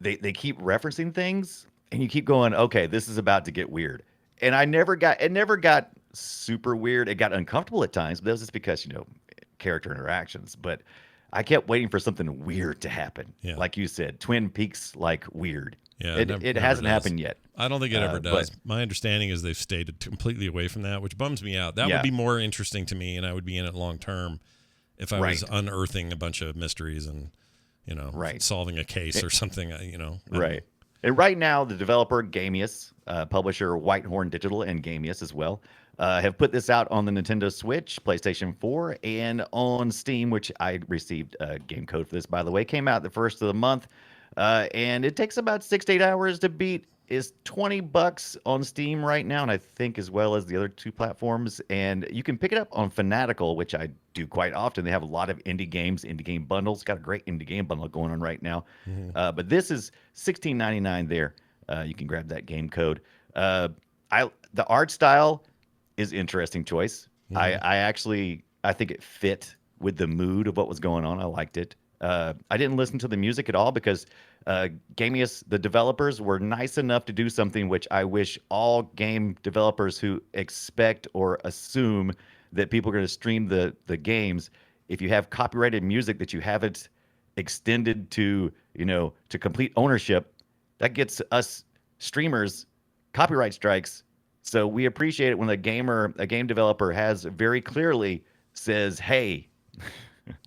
they keep referencing things, and you keep going, okay, this is about to get weird. And it never got super weird. It got uncomfortable at times, but that was just because character interactions. But I kept waiting for something weird to happen. Yeah. Like you said, Twin Peaks like weird. Yeah, it never hasn't does. happened yet. I don't think it ever does. but- My understanding is they've stayed completely away from that, which bums me out. That would be more interesting to me, and I would be in it long term if I was unearthing a bunch of mysteries and solving a case or something. Right. And right now, the developer Gamius, publisher Whitehorn Digital and Gamius as well, have put this out on the Nintendo Switch, PlayStation 4, and on Steam, which I received a game code for this, by the way. Came out the first of the month, and it takes about 6 to 8 hours to beat is $20 on Steam right now, and I think as well as the other two platforms. And you can pick it up on Fanatical, which I do quite often. They have a lot of indie games, indie game bundles. Got a great indie game bundle going on right now. But this is $16.99 there. You can grab that game code. The art style is interesting choice. I think it fit with the mood of what was going on. I liked it. I didn't listen to the music at all because Gamius, the developers, were nice enough to do something which I wish all game developers who expect or assume that people are going to stream the games, if you have copyrighted music that you haven't extended to, to complete ownership, that gets us streamers copyright strikes. So we appreciate it when a game developer has very clearly says, hey,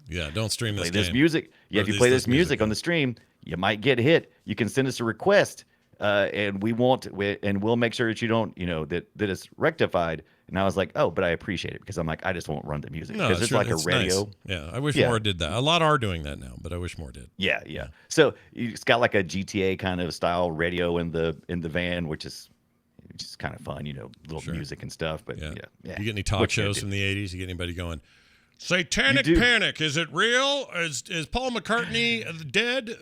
yeah, don't stream play this this music. Yeah, if you play this music on the stream, you might get hit. You can send us a request, and we'll make sure that you don't, that it's rectified. And I was like, oh, but I appreciate it because I'm like, I just won't run the music because it's like a radio. Nice. Yeah, I wish more did that. A lot are doing that now, but I wish more did. Yeah. So it's got like a GTA kind of style radio in the van, which is kind of fun, little music and stuff. But yeah. You get any talk shows from the 80s? You get anybody going, Satanic Panic, is it real? Is Paul McCartney dead?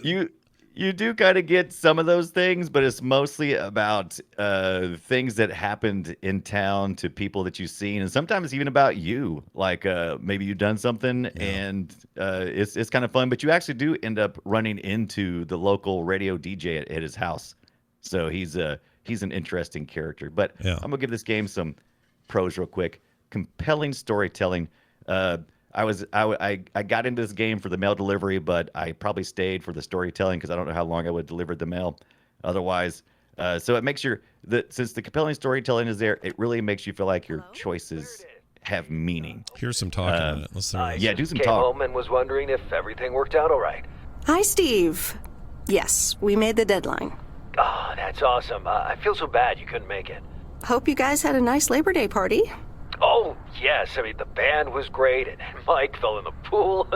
You do kind of get some of those things, but it's mostly about things that happened in town to people that you've seen, and sometimes even about you. Like maybe you've done something, and it's kind of fun. But you actually do end up running into the local radio DJ at his house, so he's an interesting character. But I'm gonna give this game some pros real quick. Compelling storytelling. I got into this game for the mail delivery, but I probably stayed for the storytelling because I don't know how long I would have delivered the mail otherwise. So it makes since the compelling storytelling is there, it really makes you feel like your choices have meaning. Here's some talk in it. Let's do some came talk. Home and was wondering if everything worked out all right. Hi, Steve. Yes, we made the deadline. Oh, that's awesome. I feel so bad you couldn't make it. Hope you guys had a nice Labor Day party. Oh, yes. I mean, the band was great, and Mike fell in the pool.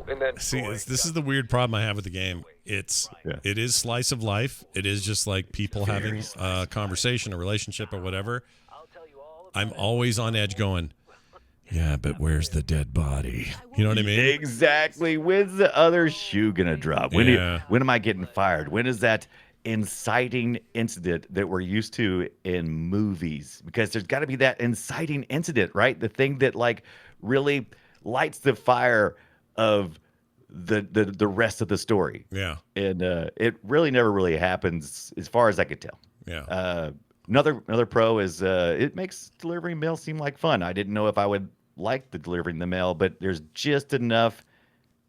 And then... See, this is the weird problem I have with the game. It is slice of life. It is just like people having a conversation, a relationship, or whatever. I'm always on edge going, yeah, but where's the dead body? You know what I mean? Exactly. When's the other shoe going to drop? When am I getting fired? When is that inciting incident that we're used to in movies? Because there's got to be that inciting incident, right? The thing that like really lights the fire of the rest of the story. Yeah. And it really never really happens as far as I could tell. Yeah. Another pro is it makes delivering mail seem like fun. I didn't know if I would like the delivering the mail, but there's just enough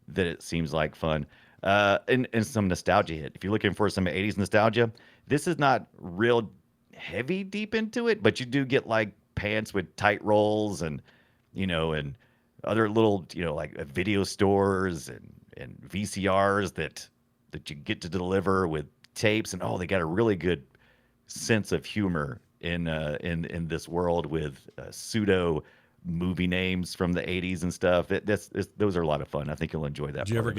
that it seems like fun. And some nostalgia hit. If you're looking for some 80s nostalgia, this is not real heavy deep into it, but you do get like pants with tight rolls and other little, like video stores and VCRs that you get to deliver with tapes. And they got a really good sense of humor in this world with pseudo movie names from the 80s and stuff. Those are a lot of fun. I think you'll enjoy that. Did you ever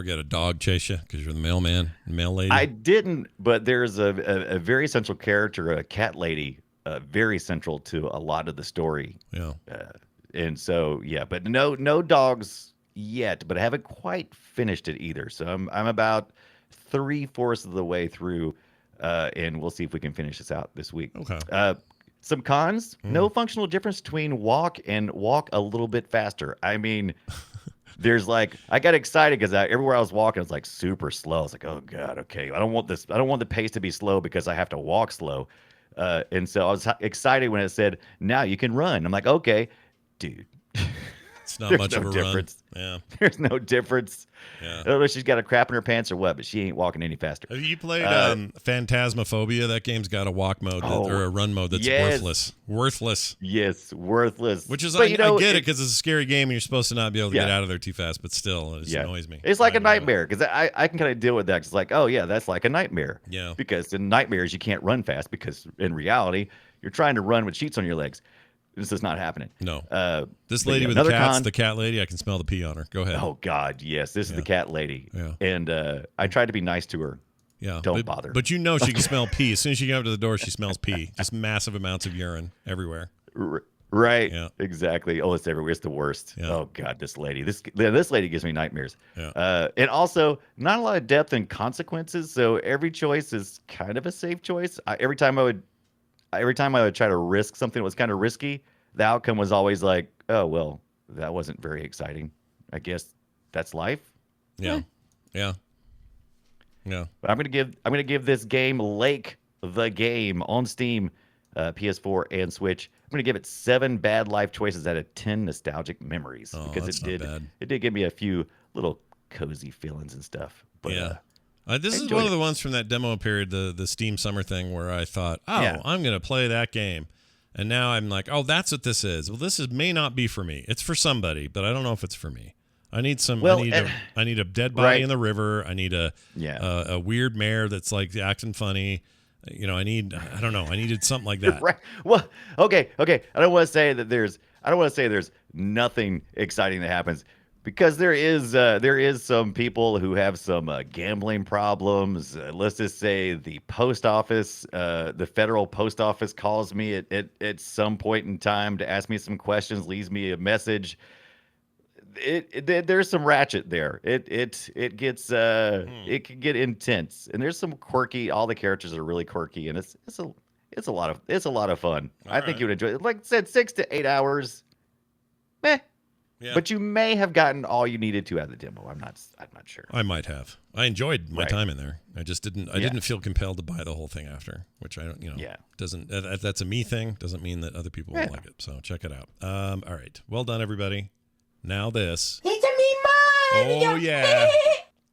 get a dog chase you because you're the mailman, mail lady? I didn't, but there's a very central character, a cat lady, very central to a lot of the story. Yeah. And so but no dogs yet, but I haven't quite finished it either. So I'm about 3/4 of the way through, and we'll see if we can finish this out this week. Okay. Some cons, no functional difference between walk and walk a little bit faster. I mean, there's like, I got excited because everywhere I was walking, it was like super slow. I was like, oh God, okay. I don't want the pace to be slow because I have to walk slow. And so I was excited when it said, now you can run. I'm like, okay, dude. It's not much of a difference. run. Yeah. There's no difference. Yeah. I don't know if she's got a crap in her pants or what, but she ain't walking any faster. Have you played Phantasmophobia? That game's got a walk mode or a run mode that's worthless. Worthless. Yes, worthless. Which is, I get it because it's a scary game and you're supposed to not be able to get out of there too fast, but still, it just annoys me. It's like a nightmare because I can kind of deal with that. It's like, oh, yeah, that's like a nightmare. Yeah. Because in nightmares, you can't run fast because in reality, you're trying to run with sheets on your legs. This is not happening. No. This lady with the cats, the cat lady, I can smell the pee on her. Go ahead. Oh, God, yes. This is the cat lady. Yeah. And I tried to be nice to her. Yeah. Don't bother. But you know she can smell pee. As soon as she gets up to the door, she smells pee. Just massive amounts of urine everywhere. Right. Yeah. Exactly. Oh, it's everywhere. It's the worst. Yeah. Oh God, this lady. This lady gives me nightmares. Yeah. And also not a lot of depth and consequences. So every choice is kind of a safe choice. Every time I would try to risk something that was kind of risky, the outcome was always like, oh well, that wasn't very exciting. I guess that's life. Yeah. Yeah. Yeah. But I'm gonna give this game Lake the Game on Steam, PS4 and Switch. I'm gonna give it 7 bad life choices out of 10 nostalgic memories because that's not bad. it did give me a few little cozy feelings and stuff. But, Yeah. This is enjoyed one of it. the ones from that demo period, the Steam Summer thing, where I thought, Yeah. I'm going to play that game. And now I'm like, oh, that's what this is. Well, may not be for me. It's for somebody, but I don't know if it's for me. I need I need a dead body right. in the river. I need a weird mare that's like acting funny. You know, I don't know. I needed something like that. Right. Well, okay. I don't want to say there's nothing exciting that happens, because there is some people who have some gambling problems. Let's just say the post office, the federal post office calls me at some point in time to ask me some questions, leaves me a message. There's some ratchet there. It gets it can get intense, and there's some quirky. All the characters are really quirky, and it's a lot of fun. I think you would enjoy it. Like I said, 6 to 8 hours. Meh. Yeah. But you may have gotten all you needed to out of the demo. I'm not sure. I might have. I enjoyed my Right. time in there. I just didn't. I didn't feel compelled to buy the whole thing after, which I don't. Yeah. Doesn't. That's a me thing. Doesn't mean that other people won't like it. So check it out. All right. Well done, everybody. Now this. It's a me, Mario. Oh yeah.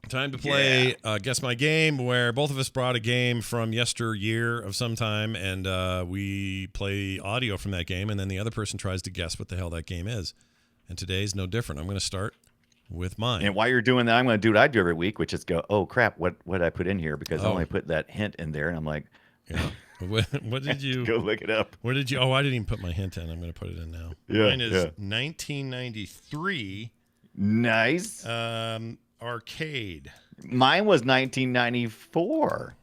Time to play Guess My Game, where both of us brought a game from yesteryear of some time, and we play audio from that game, and then the other person tries to guess what the hell that game is. And today's no different. I'm going to start with mine. And while you're doing that, I'm going to do what I do every week, which is go, oh crap, what did I put in here? Because I only put that hint in there, and I'm like, Yeah. What did you go look it up? What did you? Oh, I didn't even put my hint in. I'm going to put it in now. Yeah, Mine is 1993. Nice. Arcade. Mine was 1994.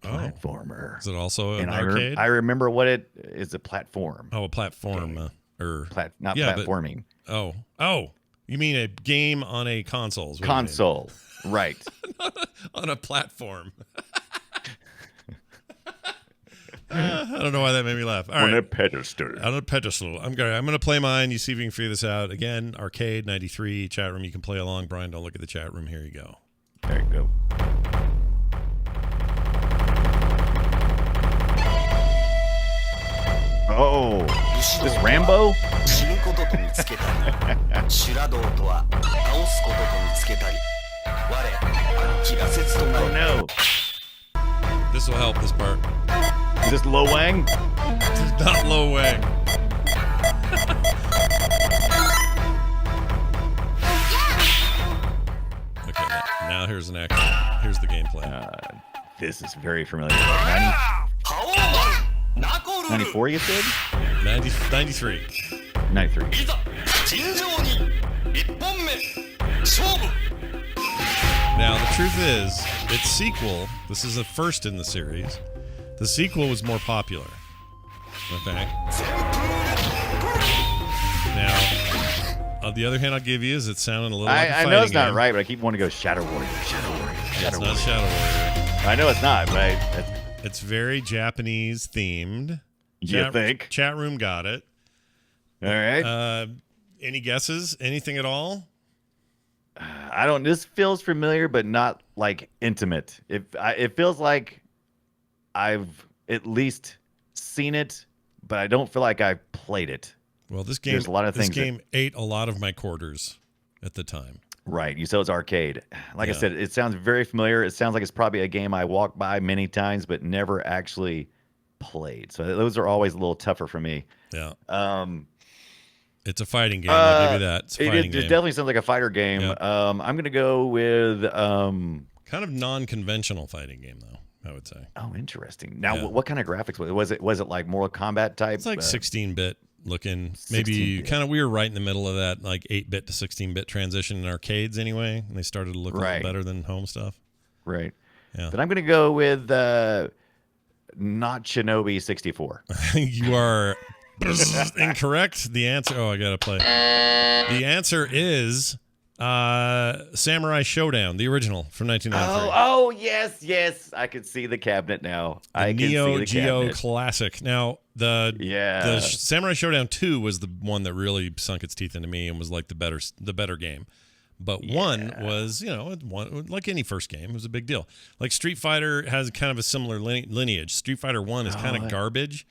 Platformer. Is it also an And arcade? I remember what it is. A platform. a platform. Not yeah, platforming. Oh, you mean a game on a console? Is what you mean. Console. Right. On a platform. I don't know why that made me laugh. All On right. a pedestal. On a pedestal. I'm going to play mine. You see if you can figure this out. Again, Arcade 93 chat room. You can play along. Brian, don't look at the chat room. Here you go. There you go. Oh, this Rambo? 死ぬことと見つけたり修羅道とは倒すことと見つけたり我兄貴が説とな Oh り no. This will help this part. Is this Lo Wang? This is not Lo Wang. Okay, now here's an action. Here's the gameplay. This is very familiar. 94, you said? 93. 93. いざ尋常に一本目勝負 Now, the truth is, its sequel, this is the first in the series, the sequel was more popular. Okay? Now, on the other hand, I'll give you is it's sounding a little like a I fighting know it's not game. right, but I keep wanting to go Shadow Warrior. Shadow Warrior. It's Shadow not Warrior. Shadow Warrior. I know it's not, but It's very Japanese themed. You think? Chat room got it. all right. Any guesses? Anything at all? I don't. This feels familiar, but not like intimate. It feels like I've at least seen it, but I don't feel like I've played it. Well, this game, There's a lot of this things that- game ate a lot of my quarters at the time. Right. You said it's arcade. Like I Yeah. said, it sounds very familiar. It sounds like it's probably a game I walked by many times, but never actually played. So those are always a little tougher for me. Yeah. Um, It's a fighting game. I'll give you that. It's a it fighting game. definitely sounds like a fighter game. Yeah. I'm gonna go with. Kind of non-conventional fighting game, though, I would say. Oh, interesting. Now, Yeah. what kind of graphics was it? Was it like Mortal Kombat type? It's like 16-bit looking. Maybe 16-bit. kind of we were right in the middle of that, like 8-bit to 16-bit transition in arcades anyway, and they started to look a Right. little better than home stuff. Right. Yeah. Then I'm going to go with not Shinobi 64. You are incorrect. The answer. Oh, I gotta play. The answer is Samurai Showdown, the original from 1993. Oh, yes. I can see the cabinet now. I can see Neo the Geo cabinet. classic. Now the Samurai Showdown 2 was the one that really sunk its teeth into me and was like the better game. But one was, one like any first game, it was a big deal. Like Street Fighter has kind of a similar lineage. Street Fighter 1 is kind of garbage,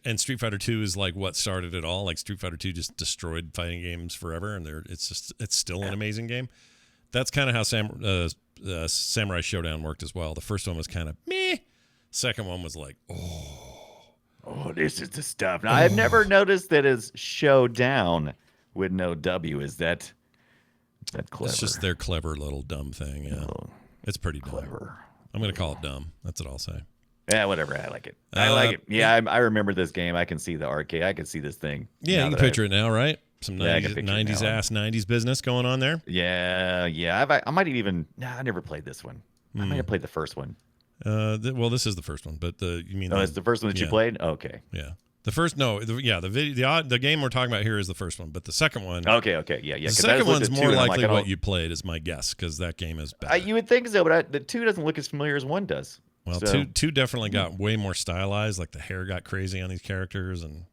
and Street Fighter 2 is like what started it all. Like Street Fighter 2 just destroyed fighting games forever, and it's still an amazing game. That's kind of how Samurai Showdown worked as well. The first one was kind of meh. Second one was like, oh, this is the stuff. Now, I've never noticed that it's Showdown with no W. Is that clever? It's just their clever little dumb thing. Yeah, it's pretty dumb. Clever. I'm gonna call it dumb. That's what I'll say. Yeah, whatever. I like it. I like it. Yeah, I remember this game. I can see the arcade. I can see this thing. Yeah, you can picture it now, right? Some 90s business going on there. Yeah. I might even. Nah, I never played this one. I might have played the first one. Well, this is the first one, but you mean? Oh, it's the first one that you played. Okay. Yeah. The first, the game we're talking about here is the first one, but the second one. Okay, yeah. The second one's more likely what you played, is my guess, because that game is better. You would think so, but the 2 doesn't look as familiar as 1 does. Well, so. two definitely got way more stylized. Like the hair got crazy on these characters, and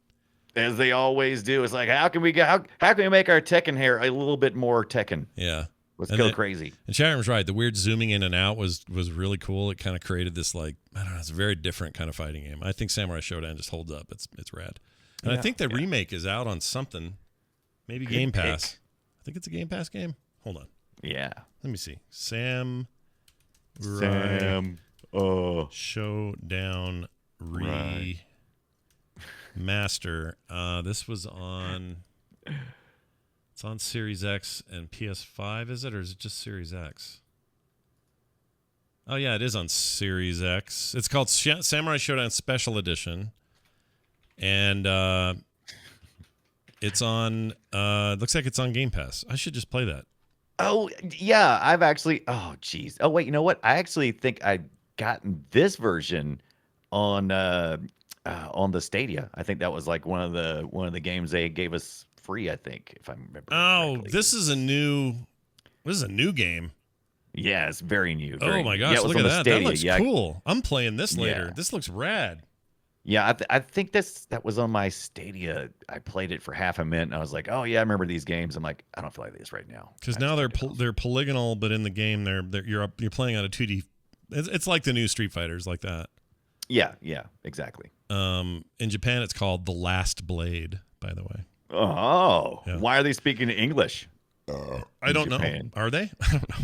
as they always do, it's like how can we make our Tekken hair a little bit more Tekken? Yeah. Let's go crazy. And Sharon's right. The weird zooming in and out was really cool. It kind of created this, like, I don't know, it's a very different kind of fighting game. I think Samurai Showdown just holds up. It's rad. And I think the remake is out on something. Maybe Game Pass. I think it's a Game Pass game. Hold on. Yeah. Let me see. Showdown Remaster. This was on... It's on Series X and PS5, is it? Or is it just Series X? Oh, yeah, it is on Series X. It's called Samurai Showdown Special Edition. And it's on... looks like it's on Game Pass. I should just play that. Oh, yeah. I've actually... Oh, geez. Oh, wait, you know what? I actually think I'd gotten this version on the Stadia. I think that was like one of the games they gave us free, I think, if I remember correctly. This is a new game. Yeah, it's very new. Oh my gosh, look at that. That looks cool. I'm playing this later. This looks rad. Yeah, I think that was on my Stadia. I played it for half a minute, and I was like, oh yeah, I remember these games. I'm like, I don't feel like this right now. Because now they're polygonal, but in the game you're playing on a 2D. It's like the new Street Fighters, like that. Yeah, exactly. In Japan, it's called The Last Blade, by the way. Oh, yeah. Why are they speaking English? I don't know. Are they? I don't know.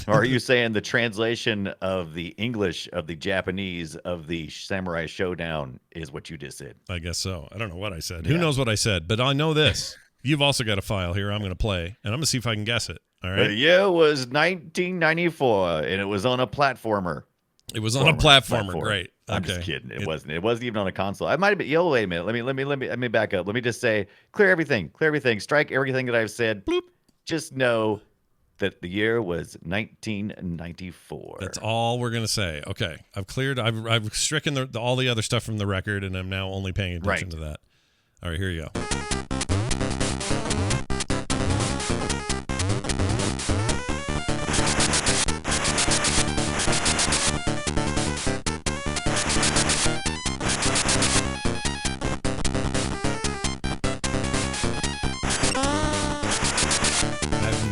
Or are you saying the translation of the English of the Japanese of the Samurai Showdown is what you just said? I guess so. I don't know what I said. Yeah. Who knows what I said? But I know this. You've also got a file here I'm going to play, and I'm going to see if I can guess it. All right. The year was 1994, and it was on a platformer. It was on a platformer. Great. I'm just kidding. It wasn't. It wasn't even on a console. I might have been. Yo, wait a minute. Let me back up. Let me just say, clear everything. Strike everything that I've said. Bloop. Just know that the year was 1994. That's all we're gonna say. Okay, I've stricken all the other stuff from the record, and I'm now only paying attention to that. All right, here you go.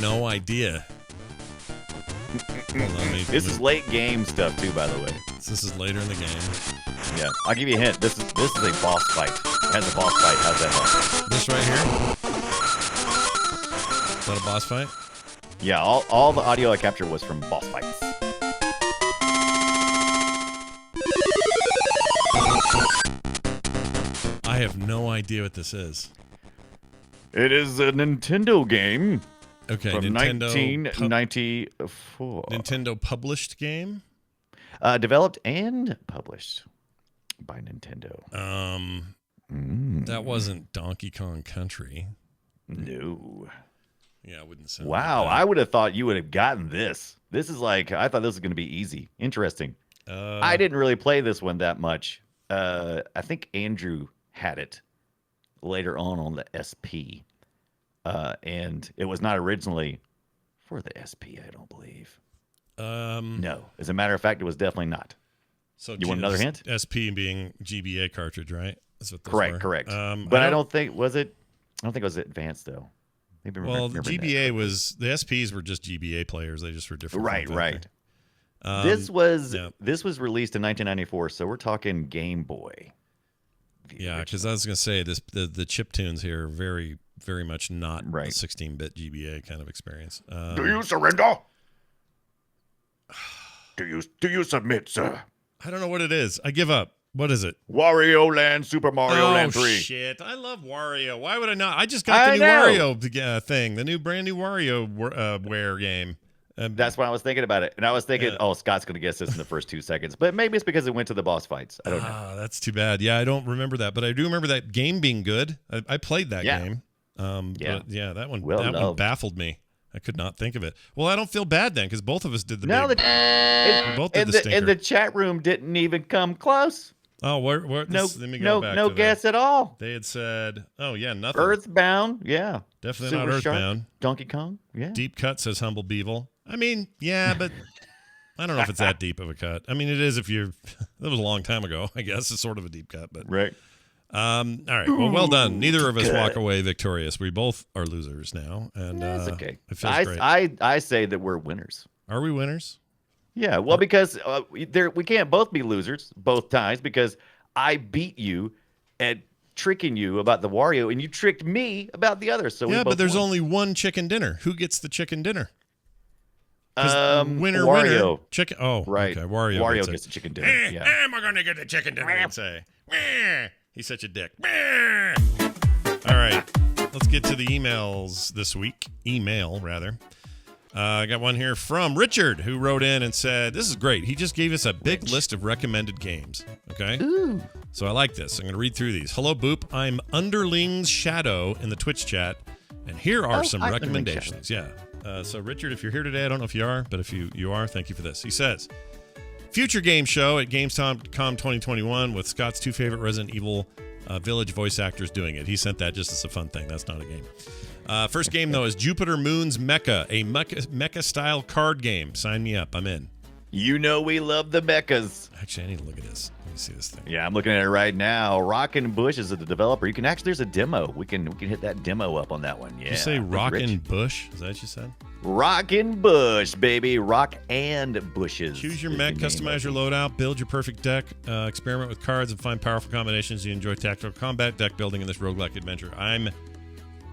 No idea. This is late game stuff too, by the way. This is later in the game. Yeah, I'll give you a hint. This is a boss fight. It has a boss fight. How's that help? This right here. Is that a boss fight? Yeah, all the audio I captured was from boss fights. I have no idea what this is. It is a Nintendo game. Okay, from 1994. Nintendo published game? Developed and published by Nintendo. That wasn't Donkey Kong Country. No. Yeah, it wouldn't sound Wow, like that. I would have thought you would have gotten this. This is like, I thought this was going to be easy. Interesting. I didn't really play this one that much. I think Andrew had it later on the SP. And it was not originally for the SP, I don't believe. No. As a matter of fact, it was definitely not. So you want another hint? SP being GBA cartridge, right? That's what those were. Correct. But I don't think it was advanced though. Maybe well, the GBA was the SPs were just GBA players. They just were different. Right. This was released in 1994, so we're talking Game Boy. Yeah, because I was gonna say the chip tunes here are very, very much not a 16-bit GBA kind of experience. Do you surrender? Do you submit, sir? I don't know what it is. I give up. What is it? Wario Land, Super Mario Land 3. Oh, shit. I love Wario. Why would I not? I just got the new Wario thing, the brand new WarioWare game. That's why I was thinking about it. And I was thinking, Scott's going to guess this in the first 2 seconds. But maybe it's because it went to the boss fights. I don't know. That's too bad. Yeah, I don't remember that. But I do remember that game being good. I played that game. But that one baffled me. I could not think of it. Well, I don't feel bad then because both of us did the and the chat room didn't even come close. Oh, let me go back no to guess at all. They had said, nothing. Earthbound, yeah. Definitely Super not Earthbound. Shark, Donkey Kong, yeah. Deep cut, says Humble Beetle. I mean, yeah, but I don't know if it's that deep of a cut. I mean, it is if you're, that was a long time ago, I guess. It's sort of a deep cut, but. Right. All right, well done. Neither of us walk away victorious. We both are losers now. And that's okay. It feels great. I say that we're winners. Are we winners? Yeah, well, because we can't both be losers both times because I beat you at tricking you about the Wario, and you tricked me about the other. So but there's only one chicken dinner. Who gets the chicken dinner? Wario. Winner, chicken. Oh, right. Okay, Wario gets the chicken dinner. Yeah. Am I gonna get the chicken dinner? And say, he's such a dick. All right, let's get to the emails this week. Email, rather. I got one here from Richard, who wrote in and said, this is great. He just gave us a big list of recommended games. Okay? Ooh. So I like this. I'm going to read through these. Hello, Boop. I'm Underling's Shadow in the Twitch chat, and here are some recommendations. Yeah. So, Richard, if you're here today, I don't know if you are, but if you are, thank you for this. He says, future game show at Gamescom 2021 with Scott's 2 favorite Resident Evil Village voice actors doing it. He sent that just as a fun thing. That's not a game. First game, though, is Jupiter Moon's Mecha, a mecha-style card game. Sign me up. I'm in. You know we love the mechas. Actually, I need to look at this. Let me see this thing. Yeah, I'm looking at it right now. Rockin' Bush is the developer. You can actually, there's a demo. We can hit that demo up on that one. Yeah. Did you say Rockin' Bush? Is that what you said? Rockin' Bush, baby. Rock and bushes. Choose your mech, customize your loadout, build your perfect deck, experiment with cards, and find powerful combinations. You enjoy tactical combat, deck building in this roguelike adventure. I'm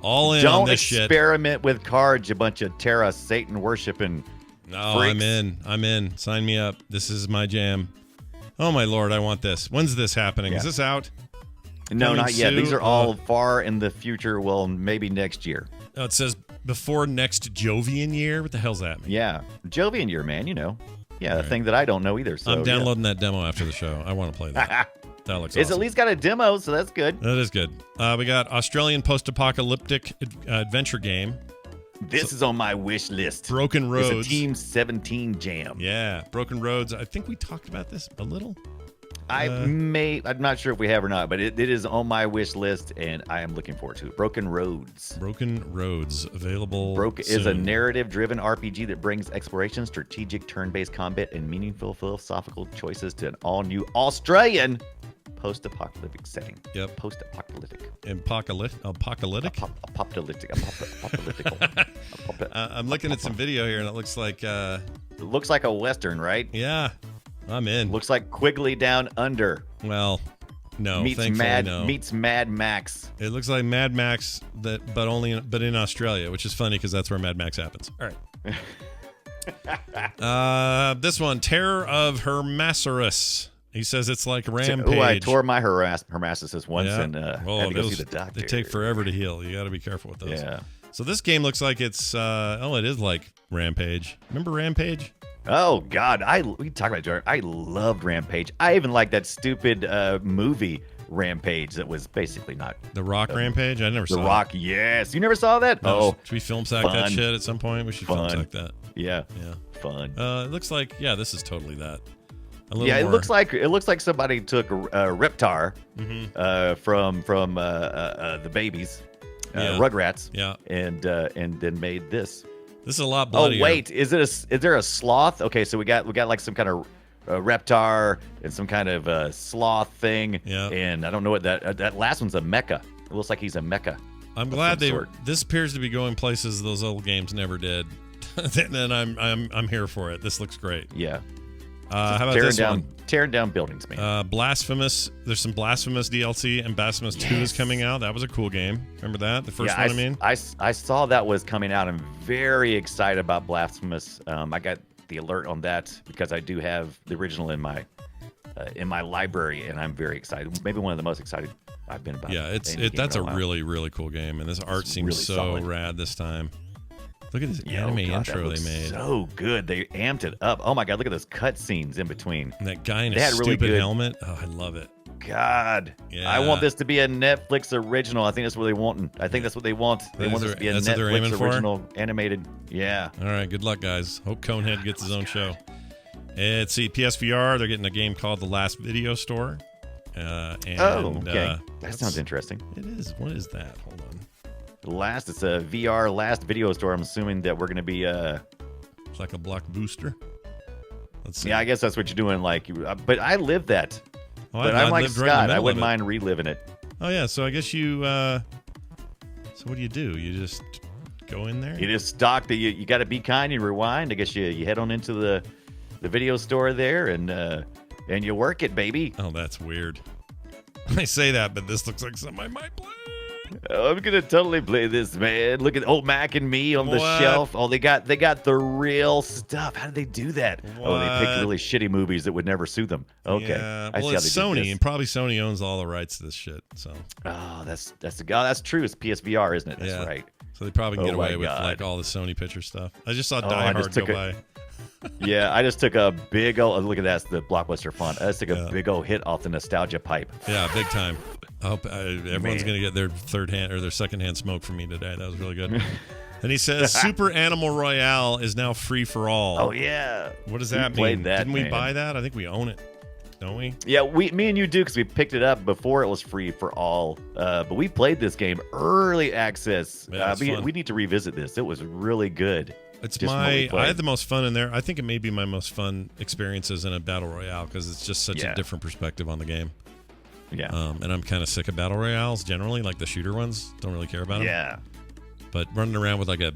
all in on this shit. Don't experiment with cards, you bunch of Terra Satan worshiping. No, freaks. I'm in. Sign me up. This is my jam. Oh my lord, I want this. When's this happening? Yeah. Is this out? No, coming not yet. Soon? These are all far in the future. Well, maybe next year. Oh, it says before next Jovian year. What the hell's that mean? Yeah, Jovian year, man. You know. Yeah, a thing that I don't know either. So I'm downloading that demo after the show. I want to play that. That looks awesome. It's at least got a demo, so that's good. That is good. We got Australian post-apocalyptic adventure game. This is on my wish list. Broken Roads. It's a Team 17 jam. Yeah, Broken Roads. I think we talked about this a little. I'm not sure if we have or not, but it is on my wish list, and I am looking forward to it. Broken Roads. Broken Roads, available soon. Is a narrative-driven RPG that brings exploration, strategic turn-based combat, and meaningful philosophical choices to an all-new Australian post-apocalyptic setting. Yep. Post-apocalyptic. Apocalyptic? Apocalyptic. I'm looking at some video here, and it looks like... It looks like a Western, right? Yeah. I'm in. Looks like Quigley Down Under. Well, no. Meets Mad Max. It looks like Mad Max, but in Australia, which is funny because that's where Mad Max happens. All right. This one, Terror of Hermasaurus. He says it's like Rampage. Oh, I tore my hermasitis once and had to go see the doctor. They take forever to heal. You got to be careful with those. Yeah. So this game looks like it's it is like Rampage. Remember Rampage? Oh God, we talked about it, Jordan. I loved Rampage. I even liked that stupid movie Rampage that was basically not The Rock Rampage? I never saw The Rock. Yes, you never saw that? No, should we film sack that fun. shit at some point? We should film sack that. Yeah, Yeah. fun. It looks like this is totally that. A little Yeah, more. it looks like somebody took a Reptar from the babies, Yeah. Rugrats, Yeah. and then made this. This is a lot bloodier. Oh wait, is there a sloth? Okay, so we got like some kind of Reptar and some kind of sloth thing. Yeah. And I don't know what that last one's a mecha. It looks like he's a mecha. I'm glad this appears to be going places those old games never did. And I'm here for it. This looks great. Yeah. How about this one? Tearing down buildings, man. Blasphemous. There's some Blasphemous DLC, and Blasphemous 2 is coming out. That was a cool game. Remember that? The first one, I mean? I saw that was coming out. I'm very excited about Blasphemous. I got the alert on that because I do have the original in my library, and I'm very excited. Maybe one of the most excited I've been about. Yeah, that's a really, really cool game, and this art seems really so solid. Rad this time. Look at this anime intro they made. So good. They amped it up. Oh my god, look at those cut scenes in between. And that guy in a stupid helmet. Oh, I love it. God. Yeah. I want this to be a Netflix original. I think that's what they want. I think that's what they want. They want this to be a Netflix original animated. Yeah. All right, good luck, guys. Hope Conehead gets his own show. Let's see, PSVR, they're getting a game called The Last Video Store. Okay. That sounds interesting. It is. What is that? Hold on. It's a VR last video store. I'm assuming that we're going to be It's like a block booster. Let's see. Yeah, I guess that's what you're doing. But I lived that. Oh, but I'm like Scott. I wouldn't mind reliving it. Oh yeah, so I guess you. So what do? You just go in there. You just stock the. You got to be kind and rewind. I guess you head on into the video store there and you work it, baby. Oh, that's weird. I say that, but this looks like something I might play. I'm gonna totally play this, man. Look at old Mac and Me on the shelf. Oh, they got the real stuff. How did they do that? What? Oh, they picked really shitty movies that would never sue them. Okay, yeah. Well, it's Sony, and probably Sony owns all the rights to this shit. So. Oh, that's true. It's PSVR, isn't it? That's right. So they probably can get away with like all the Sony picture stuff. I just saw Die Hard go by. Yeah, I just took a big old look at that. It's the Blockbuster font. I just took a big old hit off the nostalgia pipe. Yeah, big time. I hope everyone's gonna get their their secondhand smoke from me today. That was really good. And he says Super Animal Royale is now free for all. Oh yeah. What does that mean? Didn't we buy that? I think we own it, don't we? Yeah, me and you do because we picked it up before it was free for all. But we played this game early access. Yeah, we need to revisit this. It was really good. I had the most fun in there. I think it may be my most fun experiences in a battle royale because it's just such a different perspective on the game. Yeah. And I'm kind of sick of battle royales generally, like the shooter ones. Don't really care about them. Yeah. But running around with like a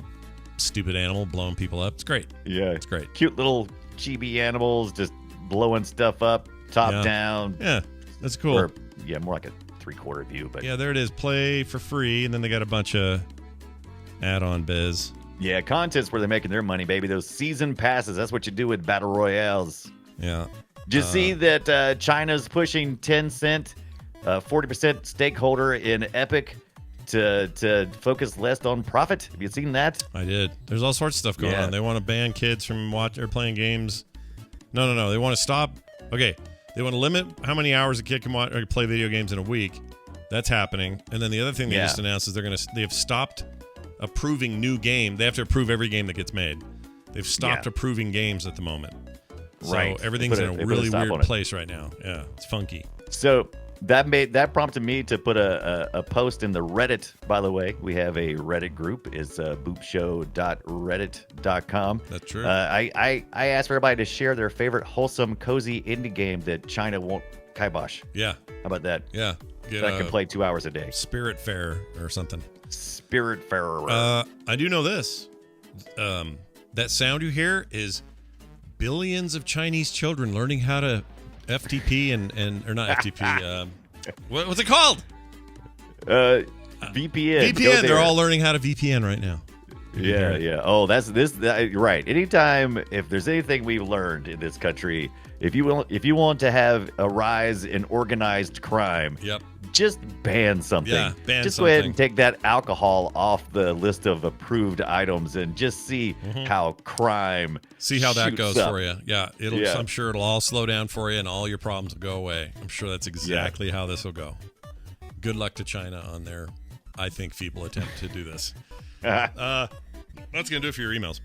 stupid animal blowing people up, it's great. Yeah. It's great. Cute little chibi animals just blowing stuff up, top down. Yeah. That's cool. Or, more like a 3/4 view. But yeah, there it is. Play for free. And then they got a bunch of add-on biz. Yeah, content's where they're making their money, baby. Those season passes. That's what you do with battle royales. Yeah. Did you see that China's pushing Tencent, 40% stakeholder in Epic, to focus less on profit? Have you seen that? I did. There's all sorts of stuff going on. They want to ban kids from playing games. No. They want to stop. Okay. They want to limit how many hours a kid can watch or play video games in a week. That's happening. And then the other thing they just announced is they have stopped approving new game. They have to approve every game that gets made. They've stopped approving games at the moment. So everything's in a really weird place right now. Yeah, it's funky. So that prompted me to put a post in the Reddit. By the way, we have a Reddit group. It's boopshow.reddit.com. That's true. I asked for everybody to share their favorite wholesome, cozy indie game that China won't kibosh. Yeah. How about that? Yeah. That I can play 2 hours a day. Spirit Fair or something. Spirit Fair. I do know this. That sound you hear is billions of Chinese children learning how to FTP and or not FTP. What's it called? VPN. VPN. They're all learning how to VPN right now. Yeah. Oh, that's right. Anytime, if there's anything we've learned in this country, if you want to have a rise in organized crime, just ban something. Yeah, ban just something. go ahead and take that alcohol off the list of approved items and just see how crime See how that shoots goes up. for you. Yeah, I'm sure it'll all slow down for you and all your problems will go away. I'm sure that's exactly how this will go. Good luck to China on their, I think, feeble attempt to do this. That's going to do it for your emails.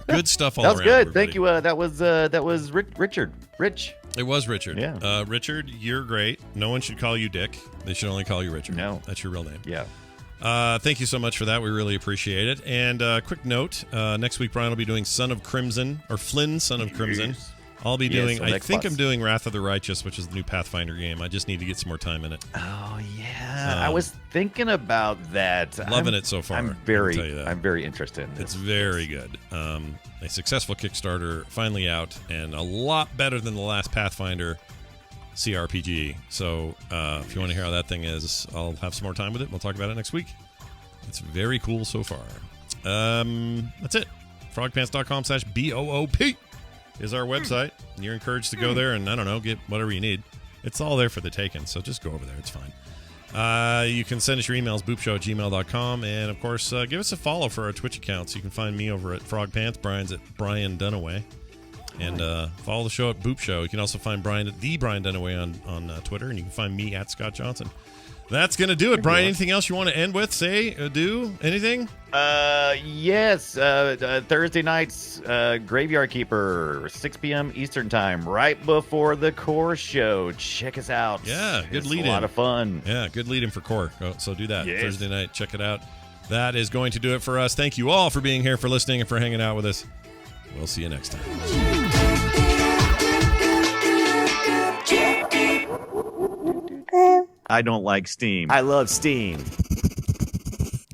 Good stuff all around. That was good. Everybody. Thank you. That was Richard. Rich. It was Richard. Yeah. Richard, you're great. No one should call you Dick. They should only call you Richard. No. That's your real name. Yeah. Thank you so much for that. We really appreciate it. And quick note, next week Brian will be doing Son of Crimson, or Flynn, Son of Crimson. I'll be doing, I think I'm doing Wrath of the Righteous, which is the new Pathfinder game. I just need to get some more time in it. Oh, yeah. I was thinking about that. Loving it so far. I'm very interested in this. It's very good. A successful Kickstarter, finally out, and a lot better than the last Pathfinder CRPG. So if you want to hear how that thing is, I'll have some more time with it. We'll talk about it next week. It's very cool so far. That's it. frogpants.com/BOOP is our website. You're encouraged to go there and, I don't know, get whatever you need. It's all there for the taking, so just go over there. It's fine. You can send us your emails, boopshow@gmail.com. And, of course, give us a follow for our Twitch accounts. You can find me over at Frog Pants. Brian's at Brian Dunaway. And follow the show at Boop Show. You can also find Brian at the Brian Dunaway on Twitter. And you can find me at Scott Johnson. That's going to do it. Brian, anything else you want to end with? Say, do, anything? Yes. Thursday nights, Graveyard Keeper, 6 p.m. Eastern Time, right before the Core Show. Check us out. Yeah, good lead-in. It's a lot of fun. Yeah, good lead-in for Core. So do that Thursday night. Check it out. That is going to do it for us. Thank you all for being here, for listening, and for hanging out with us. We'll see you next time. I don't like Steam. I love Steam.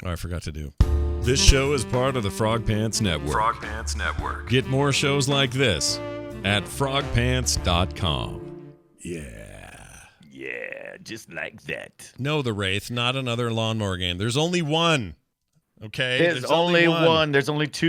Oh, I forgot to do. This show is part of the Frog Pants Network. Frog Pants Network. Get more shows like this at frogpants.com. Yeah, just like that. No, the Wraith, not another lawnmower game. There's only one. Okay? There's only one. There's only two.